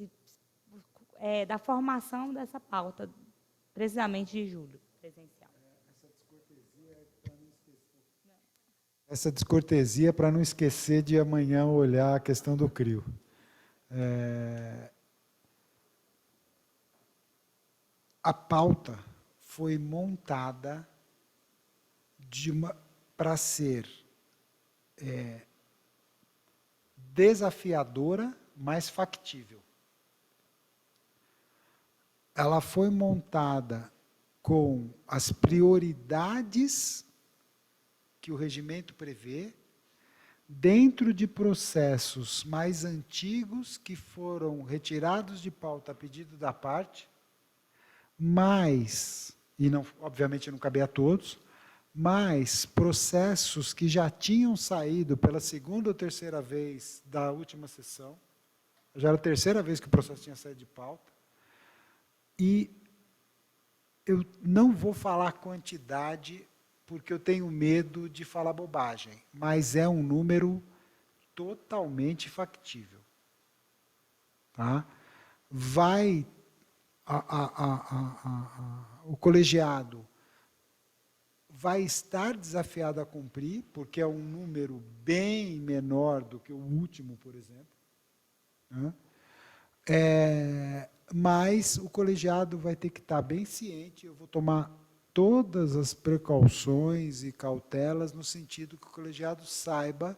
da formação dessa pauta, precisamente de julho, presencial. Essa descortesia para não esquecer de amanhã olhar a questão do CRIO. A pauta foi montada para ser desafiadora mais factível. Ela foi montada com as prioridades que o regimento prevê, dentro de processos mais antigos que foram retirados de pauta a pedido da parte, mas, e não, obviamente não cabia a todos, mas processos que já tinham saído pela segunda ou terceira vez da última sessão, já era a terceira vez que o processo tinha saído de pauta, e eu não vou falar quantidade, porque eu tenho medo de falar bobagem, mas é um número totalmente factível. Tá? O colegiado vai estar desafiado a cumprir, porque é um número bem menor do que o último, por exemplo. Né? Mas o colegiado vai ter que estar bem ciente, eu vou tomar todas as precauções e cautelas no sentido que o colegiado saiba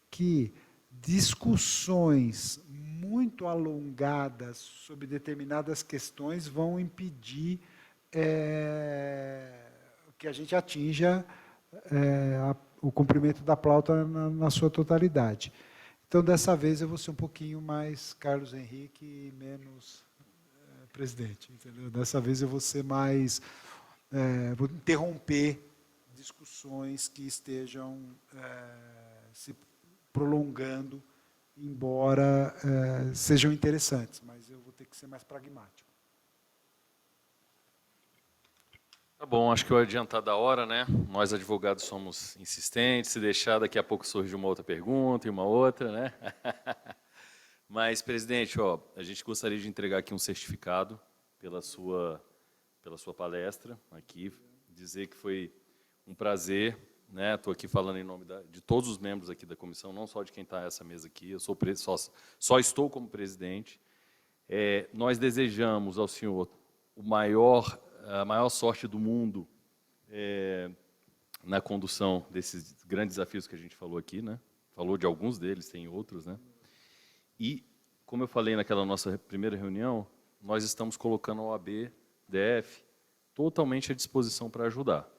que discussões muito alongadas sobre determinadas questões vão impedir que a gente atinja o cumprimento da pauta na sua totalidade. Então, dessa vez, eu vou ser um pouquinho mais Carlos Henrique e menos presidente. Entendeu? Dessa vez, eu vou ser mais... vou interromper discussões que estejam se prolongando, embora sejam interessantes, mas eu vou ter que ser mais pragmático. Tá bom, acho que o adiantado da hora, né? Nós, advogados, somos insistentes, se deixar, daqui a pouco surge uma outra pergunta e uma outra, né? Mas, presidente, a gente gostaria de entregar aqui um certificado pela sua palestra aqui, dizer que foi um prazer, né? Estou aqui falando em nome de todos os membros aqui da comissão, não só de quem está nessa mesa aqui, eu só estou como presidente. Nós desejamos ao senhor a maior sorte do mundo na condução desses grandes desafios que a gente falou aqui, né? Falou de alguns deles, tem outros, né? E, como eu falei naquela nossa primeira reunião, nós estamos colocando a OAB-DF totalmente à disposição para ajudar.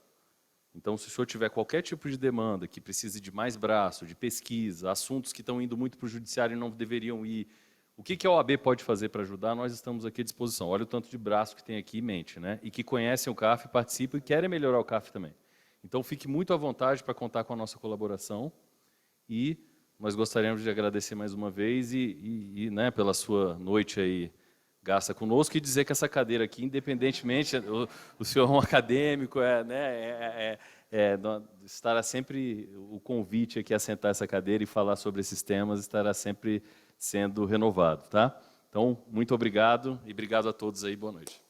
Então, se o senhor tiver qualquer tipo de demanda que precise de mais braço, de pesquisa, assuntos que estão indo muito para o judiciário e não deveriam ir, o que a OAB pode fazer para ajudar, nós estamos aqui à disposição. Olha o tanto de braço que tem aqui em mente, né? E que conhecem o CAF, participam e querem melhorar o CAF também. Então, fique muito à vontade para contar com a nossa colaboração e nós gostaríamos de agradecer mais uma vez e né, pela sua noite aí gasta conosco e dizer que essa cadeira aqui, independentemente, o senhor é um acadêmico, estará sempre o convite aqui a sentar essa cadeira e falar sobre esses temas, estará sempre sendo renovado, tá? Então, muito obrigado e obrigado a todos aí, boa noite.